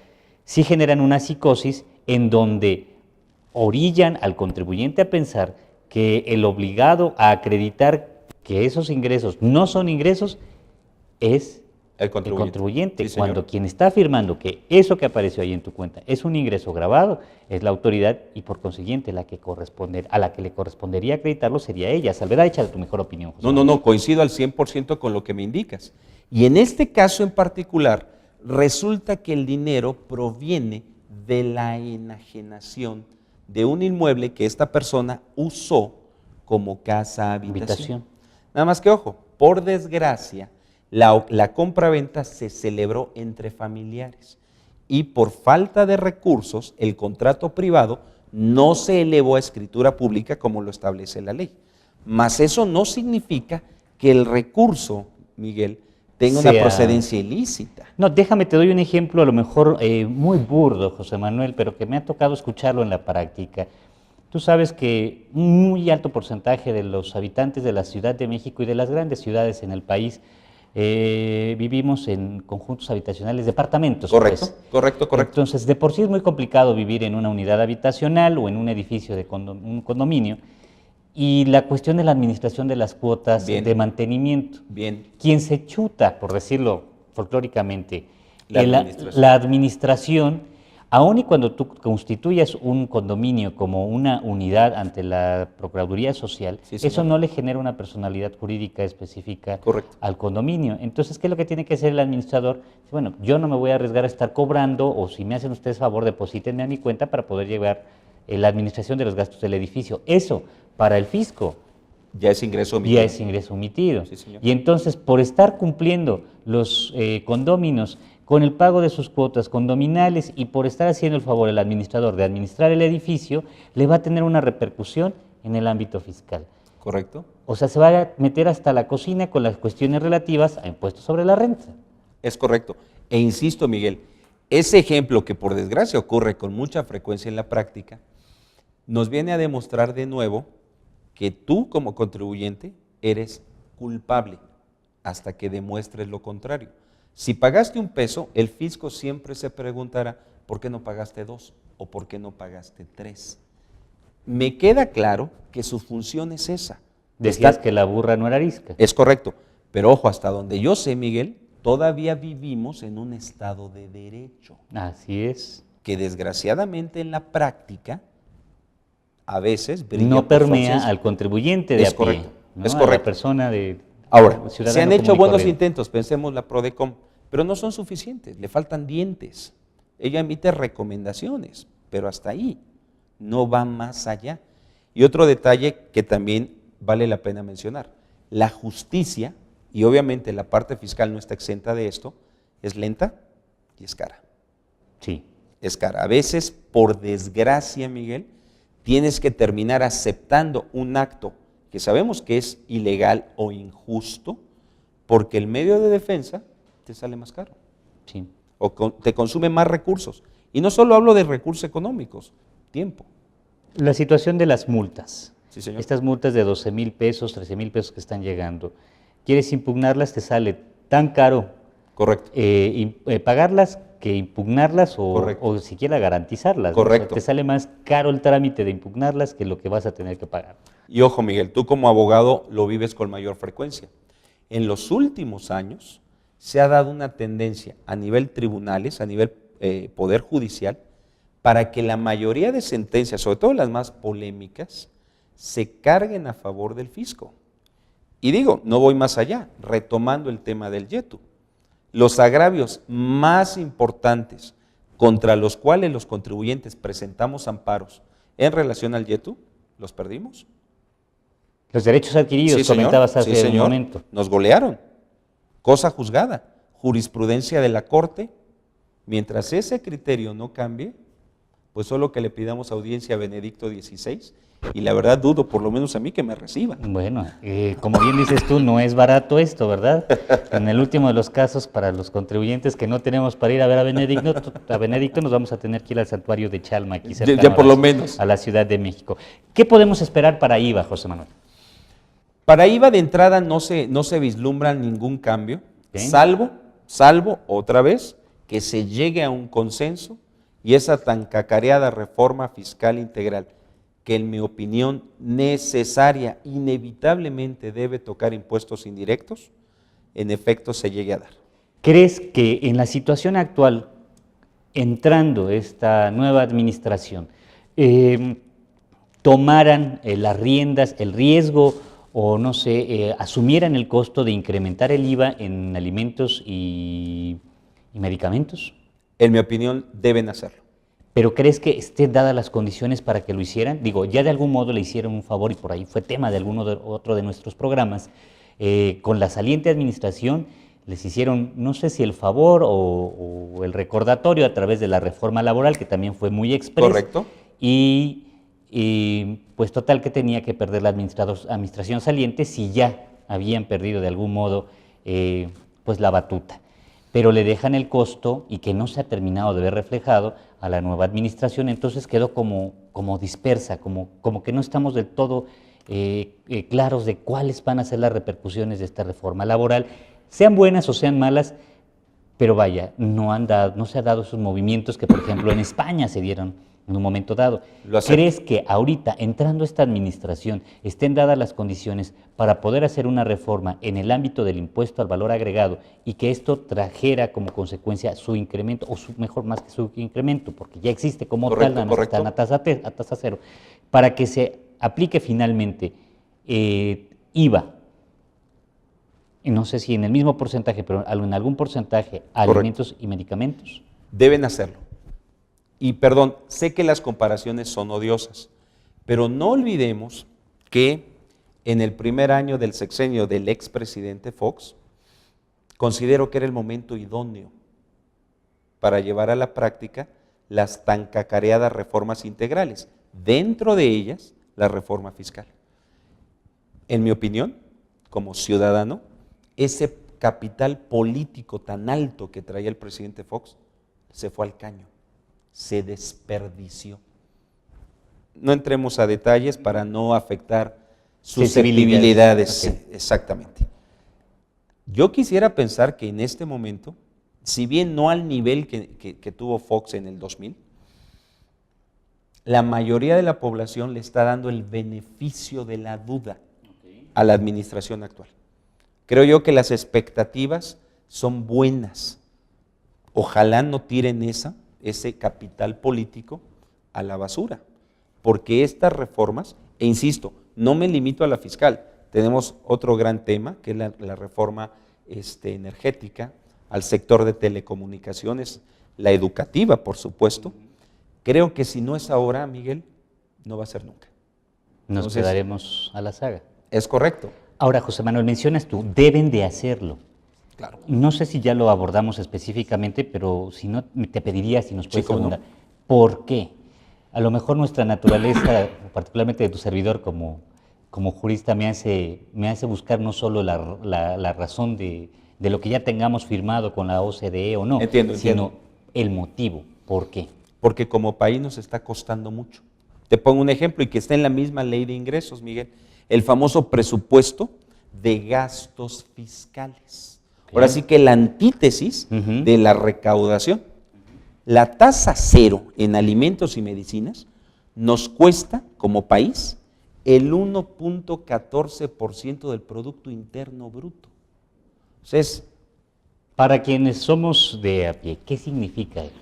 sí generan una psicosis en donde orillan al contribuyente a pensar que el obligado a acreditar que esos ingresos no son ingresos es el contribuyente, sí, cuando quien está afirmando que eso que apareció ahí en tu cuenta es un ingreso grabado, es la autoridad y por consiguiente a la que le correspondería acreditarlo sería ella. Salvedad hecha de tu mejor opinión, José. No, coincido al 100% con lo que me indicas. Y en este caso en particular, resulta que el dinero proviene de la enajenación de un inmueble que esta persona usó como casa habitación. Nada más que ojo, por desgracia, la compraventa se celebró entre familiares y por falta de recursos el contrato privado no se elevó a escritura pública como lo establece la ley. Mas eso no significa que el recurso, Miguel, tenga una procedencia ilícita. No, déjame, te doy un ejemplo a lo mejor muy burdo, José Manuel, pero que me ha tocado escucharlo en la práctica. Tú sabes que un muy alto porcentaje de los habitantes de la Ciudad de México y de las grandes ciudades en el país vivimos en conjuntos habitacionales, departamentos. Correcto, pues. correcto. Entonces, de por sí es muy complicado vivir en una unidad habitacional o en un edificio de un condominio. Y la cuestión de la administración de las cuotas de mantenimiento. Quien se chuta, por decirlo folclóricamente, la administración, aun y cuando tú constituyas un condominio como una unidad ante la Procuraduría Social, eso no le genera una personalidad jurídica específica al condominio. Entonces, ¿qué es lo que tiene que hacer el administrador? Bueno, yo no me voy a arriesgar a estar cobrando, o si me hacen ustedes favor, deposítenme a mi cuenta para poder llevar la administración de los gastos del edificio. Eso, para el fisco, ya es ingreso omitido. Ya es ingreso omitido. Y entonces, por estar cumpliendo los condóminos con el pago de sus cuotas condominales y por estar haciendo el favor al administrador de administrar el edificio, le va a tener una repercusión en el ámbito fiscal. Correcto. O sea, se va a meter hasta la cocina con las cuestiones relativas a impuestos sobre la renta. Es correcto. E insisto, Miguel, ese ejemplo que por desgracia ocurre con mucha frecuencia en la práctica, nos viene a demostrar de nuevo que tú como contribuyente eres culpable hasta que demuestres lo contrario. Si pagaste $1, el fisco siempre se preguntará ¿por qué no pagaste 2 o por qué no pagaste 3? Me queda claro que su función es esa. Decías que la burra no era arisca. Es correcto, pero ojo, hasta donde yo sé, Miguel, todavía vivimos en un estado de derecho. Así es. Que desgraciadamente en la práctica a veces brilla no por su permea ausencia. al contribuyente de Es a pie, correcto, ¿no? es A correcto. la persona de Ahora, ciudadano se han hecho común y buenos corriente. intentos, pensemos la Prodecom, pero no son suficientes, le faltan dientes. Ella emite recomendaciones, pero hasta ahí, no va más allá. Y otro detalle que también vale la pena mencionar, la justicia, y obviamente la parte fiscal no está exenta de esto, es lenta y es cara. Sí. Es cara. A veces, por desgracia, Miguel, tienes que terminar aceptando un acto que sabemos que es ilegal o injusto, porque el medio de defensa te sale más caro Sí. o te consume más recursos. Y no solo hablo de recursos económicos, tiempo. La situación de las multas. Sí, señor. Estas multas de 12,000 pesos, 13,000 pesos que están llegando. ¿Quieres impugnarlas? Te sale tan caro Correcto. pagarlas que impugnarlas Correcto. o siquiera garantizarlas, ¿no? Correcto. O sea, te sale más caro el trámite de impugnarlas que lo que vas a tener que pagar. Y ojo, Miguel, tú como abogado lo vives con mayor frecuencia. En los últimos años se ha dado una tendencia a nivel tribunales, a nivel poder judicial, para que la mayoría de sentencias, sobre todo las más polémicas, se carguen a favor del fisco. Y digo, no voy más allá, retomando el tema del YETU. Los agravios más importantes contra los cuales los contribuyentes presentamos amparos en relación al YETU, los perdimos. Los derechos adquiridos, Sí, señor. comentabas hace Sí, un señor. momento. Nos golearon. Cosa juzgada. Jurisprudencia de la Corte. Mientras ese criterio no cambie, pues solo que le pidamos audiencia a Benedicto XVI y la verdad dudo, por lo menos a mí, que me reciba. Bueno, como bien dices tú, no es barato esto, ¿verdad? En el último de los casos, para los contribuyentes que no tenemos para ir a ver a Benedicto nos vamos a tener que ir al santuario de Chalma, aquí cercano Ya por lo menos. a la Ciudad de México. ¿Qué podemos esperar para IVA, José Manuel? Para IVA de entrada no se vislumbra ningún cambio, Bien. salvo otra vez que se llegue a un consenso y esa tan cacareada reforma fiscal integral que en mi opinión necesaria, inevitablemente debe tocar impuestos indirectos, en efecto se llegue a dar. ¿Crees que en la situación actual, entrando esta nueva administración, tomaran las riendas, el riesgo o no sé, asumieran el costo de incrementar el IVA en alimentos y medicamentos? En mi opinión deben hacerlo. ¿Pero crees que estén dadas las condiciones para que lo hicieran? Digo, ya de algún modo le hicieron un favor y por ahí fue tema de otro de nuestros programas. Con la saliente administración les hicieron, no sé si el favor o el recordatorio a través de la reforma laboral, que también fue muy express. Correcto. Y pues total que tenía que perder la administración saliente si ya habían perdido de algún modo pues la batuta. Pero le dejan el costo y que no se ha terminado de ver reflejado a la nueva administración, entonces quedó como dispersa, como que no estamos del todo claros de cuáles van a ser las repercusiones de esta reforma laboral, sean buenas o sean malas, pero vaya, no se han dado esos movimientos que por ejemplo en España se dieron en un momento dado. ¿Crees que ahorita, entrando esta administración, estén dadas las condiciones para poder hacer una reforma en el ámbito del impuesto al valor agregado y que esto trajera como consecuencia su incremento, o mejor más que su incremento, porque ya existe como Correcto, tal, están a tasa cero, para que se aplique finalmente IVA, y no sé si en el mismo porcentaje, pero en algún porcentaje, a alimentos y medicamentos? Deben hacerlo. Y perdón, sé que las comparaciones son odiosas, pero no olvidemos que en el primer año del sexenio del expresidente Fox, considero que era el momento idóneo para llevar a la práctica las tan cacareadas reformas integrales, dentro de ellas la reforma fiscal. En mi opinión, como ciudadano, ese capital político tan alto que traía el presidente Fox, se fue al caño, se desperdició. No entremos a detalles para no afectar susceptibilidades. Ok. Exactamente. Yo quisiera pensar que en este momento, si bien no al nivel que tuvo Fox en el 2000, la mayoría de la población le está dando el beneficio de la duda a la administración actual. Creo yo que las expectativas son buenas. Ojalá no tiren ese capital político a la basura, porque estas reformas, e insisto, no me limito a la fiscal, tenemos otro gran tema, que es la reforma energética, al sector de telecomunicaciones, la educativa, por supuesto. Creo que si no es ahora, Miguel, no va a ser nunca. Nos Entonces, quedaremos a la saga. Es correcto. Ahora, José Manuel, mencionas tú, deben de hacerlo. Claro. No sé si ya lo abordamos específicamente, pero si no, te pediría si nos puedes cómo no. abundar. ¿Por qué? A lo mejor nuestra naturaleza, particularmente de tu servidor como jurista, me hace buscar no solo la razón de lo que ya tengamos firmado con la OCDE o no, Entiendo. sino el motivo. ¿Por qué? Porque como país nos está costando mucho. Te pongo un ejemplo y que está en la misma ley de ingresos, Miguel. El famoso presupuesto de gastos fiscales. Ok. Ahora sí que la antítesis Ujú. de la recaudación. La tasa cero en alimentos y medicinas nos cuesta como país el 1.14% del Producto Interno Bruto. Entonces, Para quienes somos de a pie, ¿qué significa eso?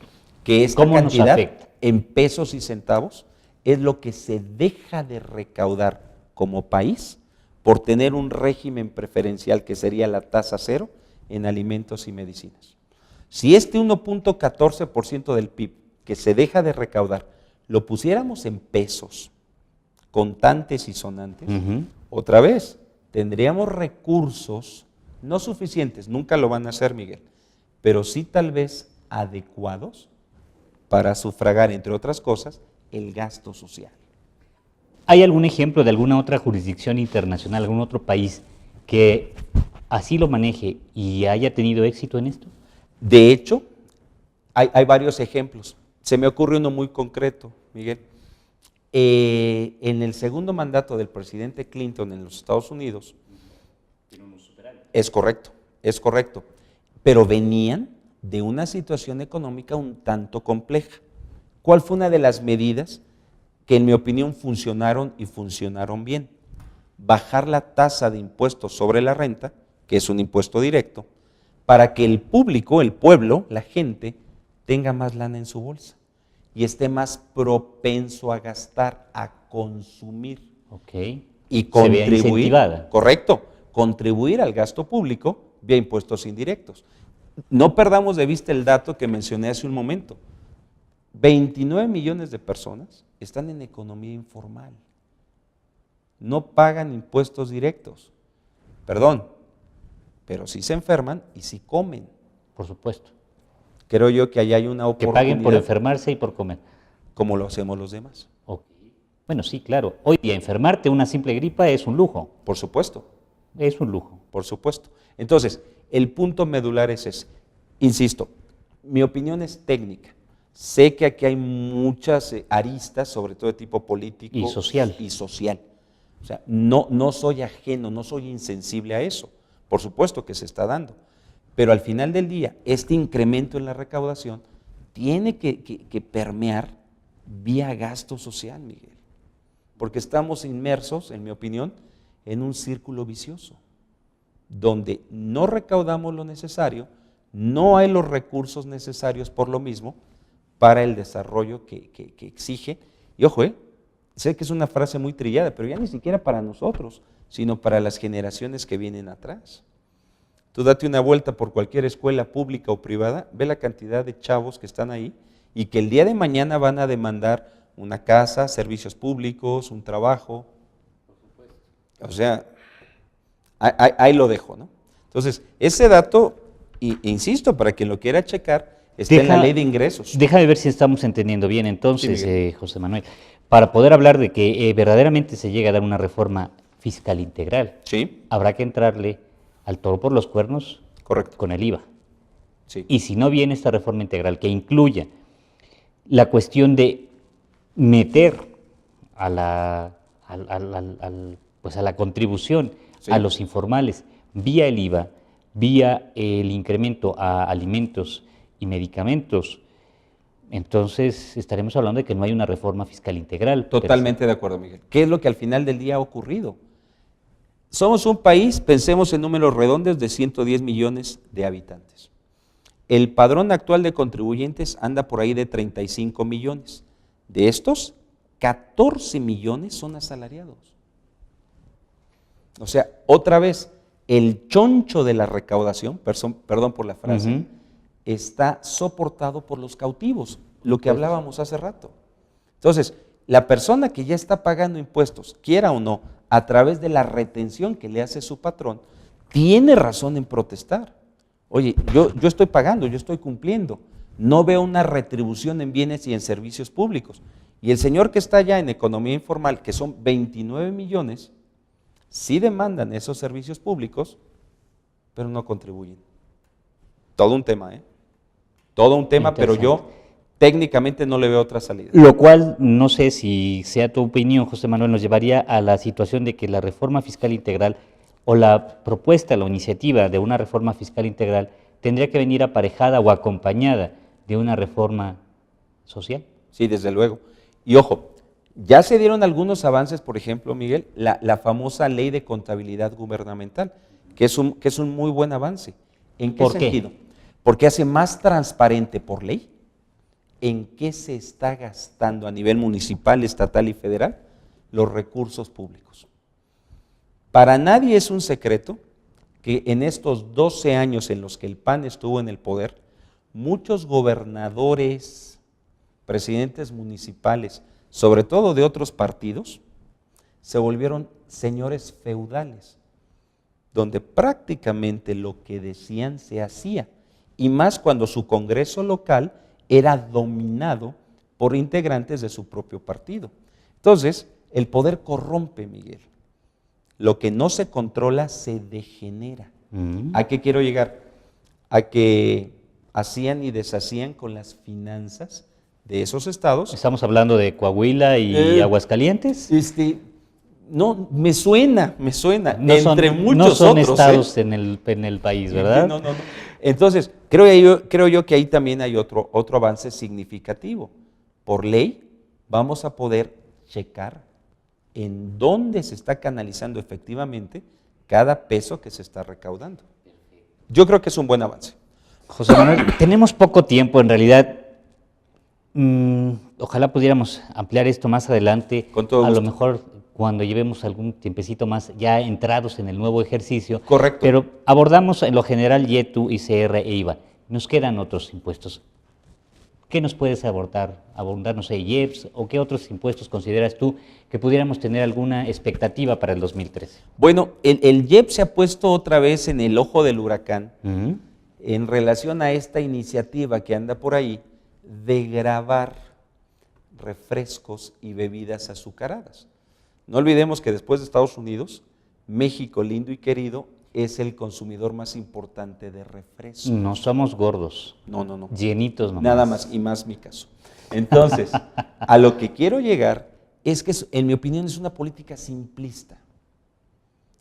que esta ¿Cómo nos cantidad afecta? en pesos y centavos es lo que se deja de recaudar como país por tener un régimen preferencial que sería la tasa cero en alimentos y medicinas. Si este 1.14% del PIB que se deja de recaudar lo pusiéramos en pesos, contantes y sonantes, Ujú. otra vez tendríamos recursos no suficientes, nunca lo van a hacer, Miguel, pero sí tal vez adecuados para sufragar, entre otras cosas, el gasto social. ¿Hay algún ejemplo de alguna otra jurisdicción internacional, algún otro país que así lo maneje y haya tenido éxito en esto? De hecho, hay varios ejemplos. Se me ocurre uno muy concreto, Miguel. En el segundo mandato del presidente Clinton en los Estados Unidos, es correcto, pero venían de una situación económica un tanto compleja. ¿Cuál fue una de las medidas que en mi opinión funcionaron y funcionaron bien? Bajar la tasa de impuestos sobre la renta, que es un impuesto directo, para que el público, el pueblo, la gente, tenga más lana en su bolsa y esté más propenso a gastar, a consumir. Ok. Y Se vea contribuir, incentivada. correcto, contribuir al gasto público vía impuestos indirectos. No perdamos de vista el dato que mencioné hace un momento. 29 millones de personas están en economía informal. No pagan impuestos directos. Perdón, pero sí se enferman y sí comen. Por supuesto. Creo yo que allá hay una Que oportunidad, paguen por enfermarse y por comer. como lo hacemos los demás. Ok. Bueno, sí, claro. Hoy día enfermarte una simple gripa es un lujo. Por supuesto. Es un lujo. Por supuesto. Entonces, el punto medular es ese. Insisto, mi opinión es técnica. Sé que aquí hay muchas aristas, sobre todo de tipo político Y social. O sea, no soy ajeno, no soy insensible a eso. Por supuesto que se está dando. Pero al final del día, este incremento en la recaudación tiene que permear vía gasto social, Miguel. Porque estamos inmersos, en mi opinión, en un círculo vicioso, donde no recaudamos lo necesario, no hay los recursos necesarios por lo mismo para el desarrollo que exige. Y ojo, sé que es una frase muy trillada, pero ya ni siquiera para nosotros, sino para las generaciones que vienen atrás. Tú date una vuelta por cualquier escuela pública o privada, ve la cantidad de chavos que están ahí y que el día de mañana van a demandar una casa, servicios públicos, un trabajo. O sea, ahí lo dejo, ¿no? Entonces, ese dato, insisto, para quien lo quiera checar, está en la ley de ingresos. Déjame ver si estamos entendiendo bien entonces, Sí, José Manuel. Para poder hablar de que verdaderamente se llega a dar una reforma fiscal integral, Sí, habrá que entrarle al toro por los cuernos correcto. con el IVA. Sí. Y si no viene esta reforma integral que incluya la cuestión de meter a la, pues a la contribución Sí. a los informales vía el IVA, vía el incremento a alimentos y medicamentos, entonces estaremos hablando de que no hay una reforma fiscal integral. Totalmente de acuerdo, Miguel. ¿Qué es lo que al final del día ha ocurrido? Somos un país, pensemos en números redondos, de 110 millones de habitantes. El padrón actual de contribuyentes anda por ahí de 35 millones. De estos, 14 millones son asalariados. O sea, otra vez, el choncho de la recaudación, perdón por la frase, está soportado por los cautivos, lo que hablábamos hace rato. Entonces, la persona que ya está pagando impuestos, quiera o no, a través de la retención que le hace su patrón, tiene razón en protestar. Oye, yo estoy pagando, yo estoy cumpliendo, no veo una retribución en bienes y en servicios públicos. Y el señor que está allá en economía informal, que son 29 millones, sí demandan esos servicios públicos, pero no contribuyen. Todo un tema, ¿eh? Todo un tema, pero yo técnicamente no le veo otra salida. Lo cual, no sé si sea tu opinión, José Manuel, nos llevaría a la situación de que la reforma fiscal integral o la propuesta, la iniciativa de una reforma fiscal integral tendría que venir aparejada o acompañada de una reforma social. Sí, desde luego. Y ojo, ya se dieron algunos avances, por ejemplo, Miguel, la famosa ley de contabilidad gubernamental, que es un muy buen avance. ¿En qué sentido? Porque hace más transparente por ley en qué se está gastando a nivel municipal, estatal y federal los recursos públicos. Para nadie es un secreto que en estos 12 años en los que el PAN estuvo en el poder, muchos gobernadores, presidentes municipales, sobre todo de otros partidos, se volvieron señores feudales, donde prácticamente lo que decían se hacía, y más cuando su congreso local era dominado por integrantes de su propio partido. Entonces, el poder corrompe, Miguel. Lo que no se controla se degenera. ¿A qué quiero llegar? A que hacían y deshacían con las finanzas de esos estados. ¿Estamos hablando de Coahuila y Aguascalientes? No, me suena, No entre muchos no son otros. estados en el país, ¿verdad? No. Entonces, creo yo que ahí también hay otro avance significativo. Por ley, vamos a poder checar en dónde se está canalizando efectivamente cada peso que se está recaudando. Yo creo que es un buen avance. José Manuel, tenemos poco tiempo, en realidad. Ojalá pudiéramos ampliar esto más adelante. Con todo a lo gusto. mejor cuando llevemos algún tiempecito más ya entrados en el nuevo ejercicio. Correcto. Pero abordamos en lo general YETU, ICR e IVA. Nos quedan otros impuestos. ¿Qué nos puedes abordar, no sé, IEPS o qué otros impuestos consideras tú que pudiéramos tener alguna expectativa para el 2013? Bueno, el IEPS se ha puesto otra vez en el ojo del huracán en relación a esta iniciativa que anda por ahí de gravar refrescos y bebidas azucaradas. No olvidemos que después de Estados Unidos, México lindo y querido es el consumidor más importante de refresco. No somos gordos. No. Llenitos nomás. Nada más, y más mi caso. Entonces, a lo que quiero llegar es que, en mi opinión, es una política simplista.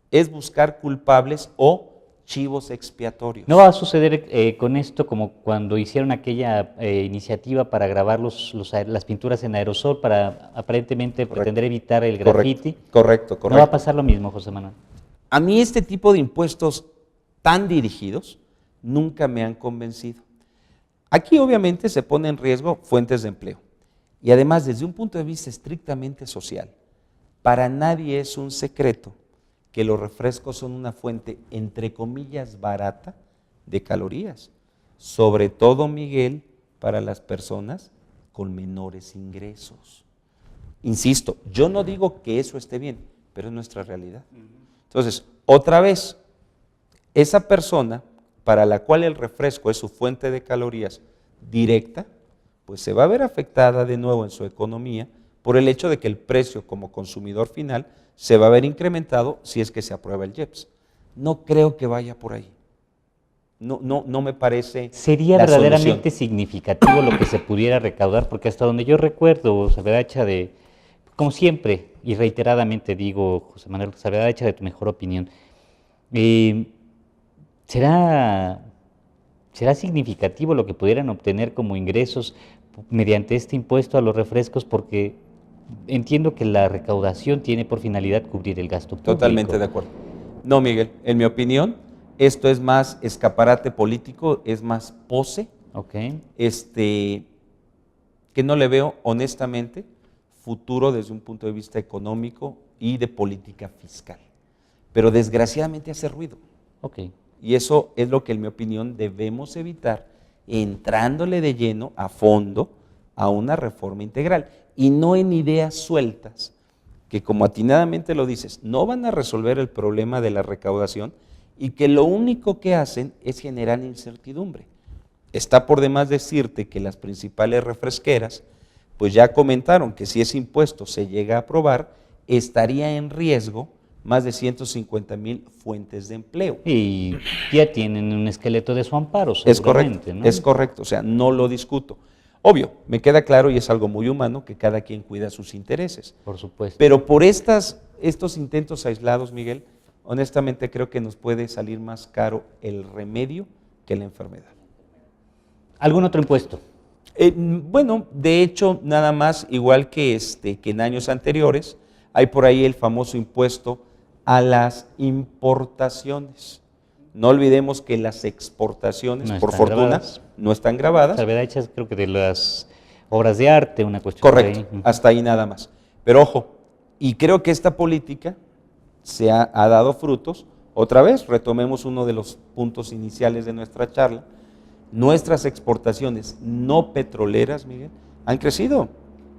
Es buscar culpables o chivos expiatorios. ¿No va a suceder con esto como cuando hicieron aquella iniciativa para grabar las pinturas en aerosol para aparentemente pretender evitar el graffiti? Correcto. ¿No va a pasar lo mismo, José Manuel? A mí este tipo de impuestos tan dirigidos nunca me han convencido. Aquí obviamente se pone en riesgo fuentes de empleo. Y además, desde un punto de vista estrictamente social, para nadie es un secreto que los refrescos son una fuente, entre comillas, barata de calorías. Sobre todo, Miguel, para las personas con menores ingresos. Insisto, yo no digo que eso esté bien, pero es nuestra realidad. Entonces, otra vez, esa persona para la cual el refresco es su fuente de calorías directa, pues se va a ver afectada de nuevo en su economía por el hecho de que el precio como consumidor final se va a ver incrementado si es que se aprueba el IEPS. No creo que vaya por ahí. No me parece ¿Sería la verdaderamente solución. significativo lo que se pudiera recaudar? Porque hasta donde yo recuerdo, Salvedacha, como siempre, y reiteradamente digo, José Manuel, Salvedacha, de tu mejor opinión, eh, ¿será, ¿será significativo lo que pudieran obtener como ingresos mediante este impuesto a los refrescos? Porque entiendo que la recaudación tiene por finalidad cubrir el gasto Totalmente público. de acuerdo. No, Miguel, en mi opinión, esto es más escaparate político, es más pose, Ok. que no le veo, honestamente, futuro desde un punto de vista económico y de política fiscal. Pero desgraciadamente hace ruido. Ok. Y eso es lo que, en mi opinión, debemos evitar entrándole de lleno, a fondo, a una reforma integral. Y no en ideas sueltas, que como atinadamente lo dices, no van a resolver el problema de la recaudación y que lo único que hacen es generar incertidumbre. Está por demás decirte que las principales refresqueras, pues ya comentaron que si ese impuesto se llega a aprobar, estaría en riesgo más de 150,000 fuentes de empleo. Y ya tienen un esqueleto de su amparo, Es correcto, seguramente, ¿no? es correcto, o sea, no lo discuto. Obvio, me queda claro y es algo muy humano que cada quien cuida sus intereses. Por supuesto. Pero por estos intentos aislados, Miguel, honestamente creo que nos puede salir más caro el remedio que la enfermedad. ¿Algún otro impuesto? Bueno, de hecho, nada más, igual que en años anteriores, hay por ahí el famoso impuesto a las importaciones. No olvidemos que las exportaciones, No por están fortuna, grabadas. no están grabadas. Salvedad hecha, creo que de las obras de arte, una cuestión Correcto, por ahí. hasta ahí nada más. Pero ojo, y creo que esta política ha dado frutos. Otra vez, retomemos uno de los puntos iniciales de nuestra charla. Nuestras exportaciones no petroleras, Miguel, han crecido.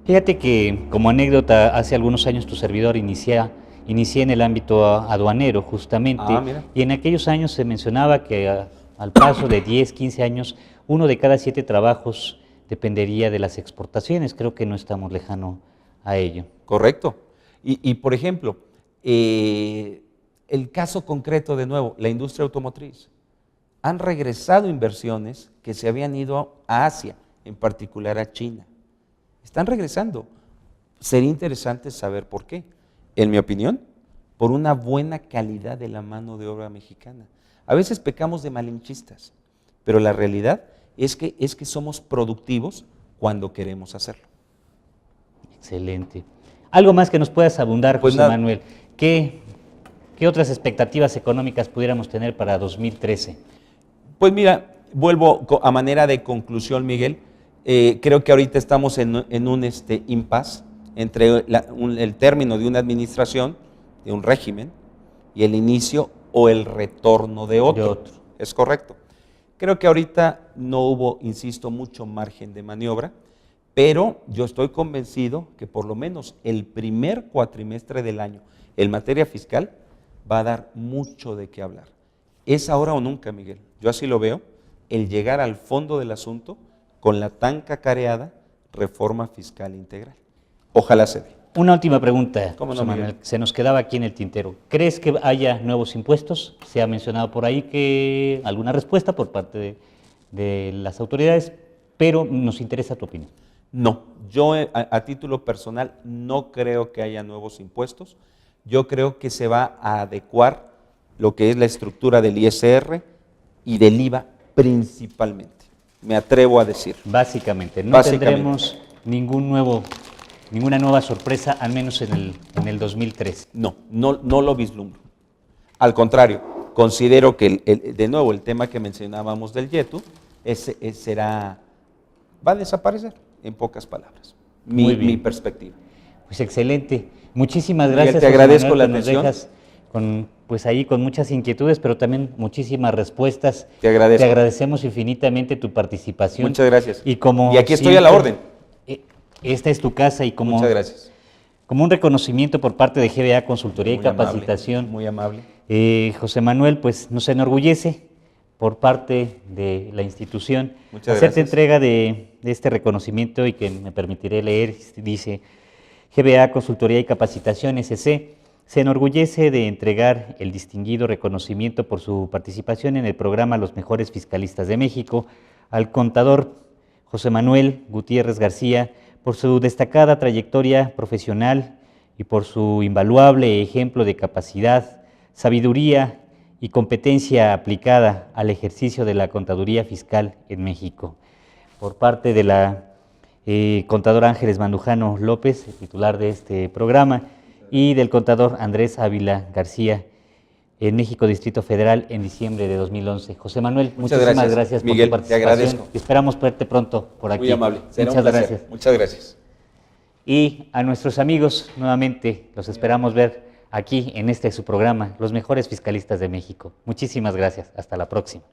Fíjate que, como anécdota, hace algunos años tu servidor inicié en el ámbito aduanero, justamente, Mira. y en aquellos años se mencionaba que al paso de 10, 15 años, 1 de cada 7 trabajos dependería de las exportaciones. Creo que no estamos lejano a ello. Correcto. Y por ejemplo, el caso concreto de nuevo, la industria automotriz. Han regresado inversiones que se habían ido a Asia, en particular a China. Están regresando. Sería interesante saber por qué. En mi opinión, por una buena calidad de la mano de obra mexicana. A veces pecamos de malinchistas, pero la realidad es que somos productivos cuando queremos hacerlo. Excelente. ¿Algo más que nos puedas abundar, Pues José nada. Manuel? ¿Qué otras expectativas económicas pudiéramos tener para 2013? Pues mira, vuelvo a manera de conclusión, Miguel. Creo que ahorita estamos en un impasse entre el término de una administración, de un régimen, y el inicio o el retorno de otro. Es correcto. Creo que ahorita no hubo, insisto, mucho margen de maniobra, pero yo estoy convencido que por lo menos el primer cuatrimestre del año en materia fiscal va a dar mucho de qué hablar. Es ahora o nunca, Miguel. Yo así lo veo, el llegar al fondo del asunto con la tan cacareada reforma fiscal integral. Ojalá se dé. Una última pregunta, ¿Cómo no, José Manuel, Miguel? se nos quedaba aquí en el tintero. ¿Crees que haya nuevos impuestos? Se ha mencionado por ahí que alguna respuesta por parte de las autoridades, pero nos interesa tu opinión. No, yo a título personal no creo que haya nuevos impuestos. Yo creo que se va a adecuar lo que es la estructura del ISR y del IVA principalmente. Me atrevo a decir. Básicamente, no Básicamente. tendremos ninguna nueva sorpresa, al menos en el 2013. No lo vislumbro. Al contrario, considero que, de nuevo, el tema que mencionábamos del YETU va a desaparecer, en pocas palabras. Muy bien. Mi perspectiva. Pues excelente. Muchísimas Miguel, gracias. te José agradezco Manuel, la que nos atención. dejas con muchas inquietudes, pero también muchísimas respuestas. Te agradezco. Te agradecemos infinitamente tu participación. Muchas gracias. Y aquí estoy a la orden. Esta es tu casa y Muchas gracias. como un reconocimiento por parte de GBA Consultoría Muy y Capacitación. Muy amable. José Manuel, pues nos enorgullece por parte de la institución Muchas hacerte gracias. entrega de este reconocimiento y que me permitiré leer. Dice: GBA Consultoría y Capacitación SC se enorgullece de entregar el distinguido reconocimiento por su participación en el programa Los Mejores Fiscalistas de México al contador José Manuel Gutiérrez García por su destacada trayectoria profesional y por su invaluable ejemplo de capacidad, sabiduría y competencia aplicada al ejercicio de la contaduría fiscal en México. Por parte de la contador Ángeles Mandujano López, el titular de este programa, y del contador Andrés Ávila García, en México Distrito Federal, en diciembre de 2011. José Manuel, muchísimas gracias Miguel, por tu te participación. agradezco. Esperamos verte pronto por aquí. Muy amable. Será Muchas un placer. gracias. Muchas gracias. Y a nuestros amigos, nuevamente, los esperamos ver aquí en este su programa, Los Mejores Fiscalistas de México. Muchísimas gracias. Hasta la próxima.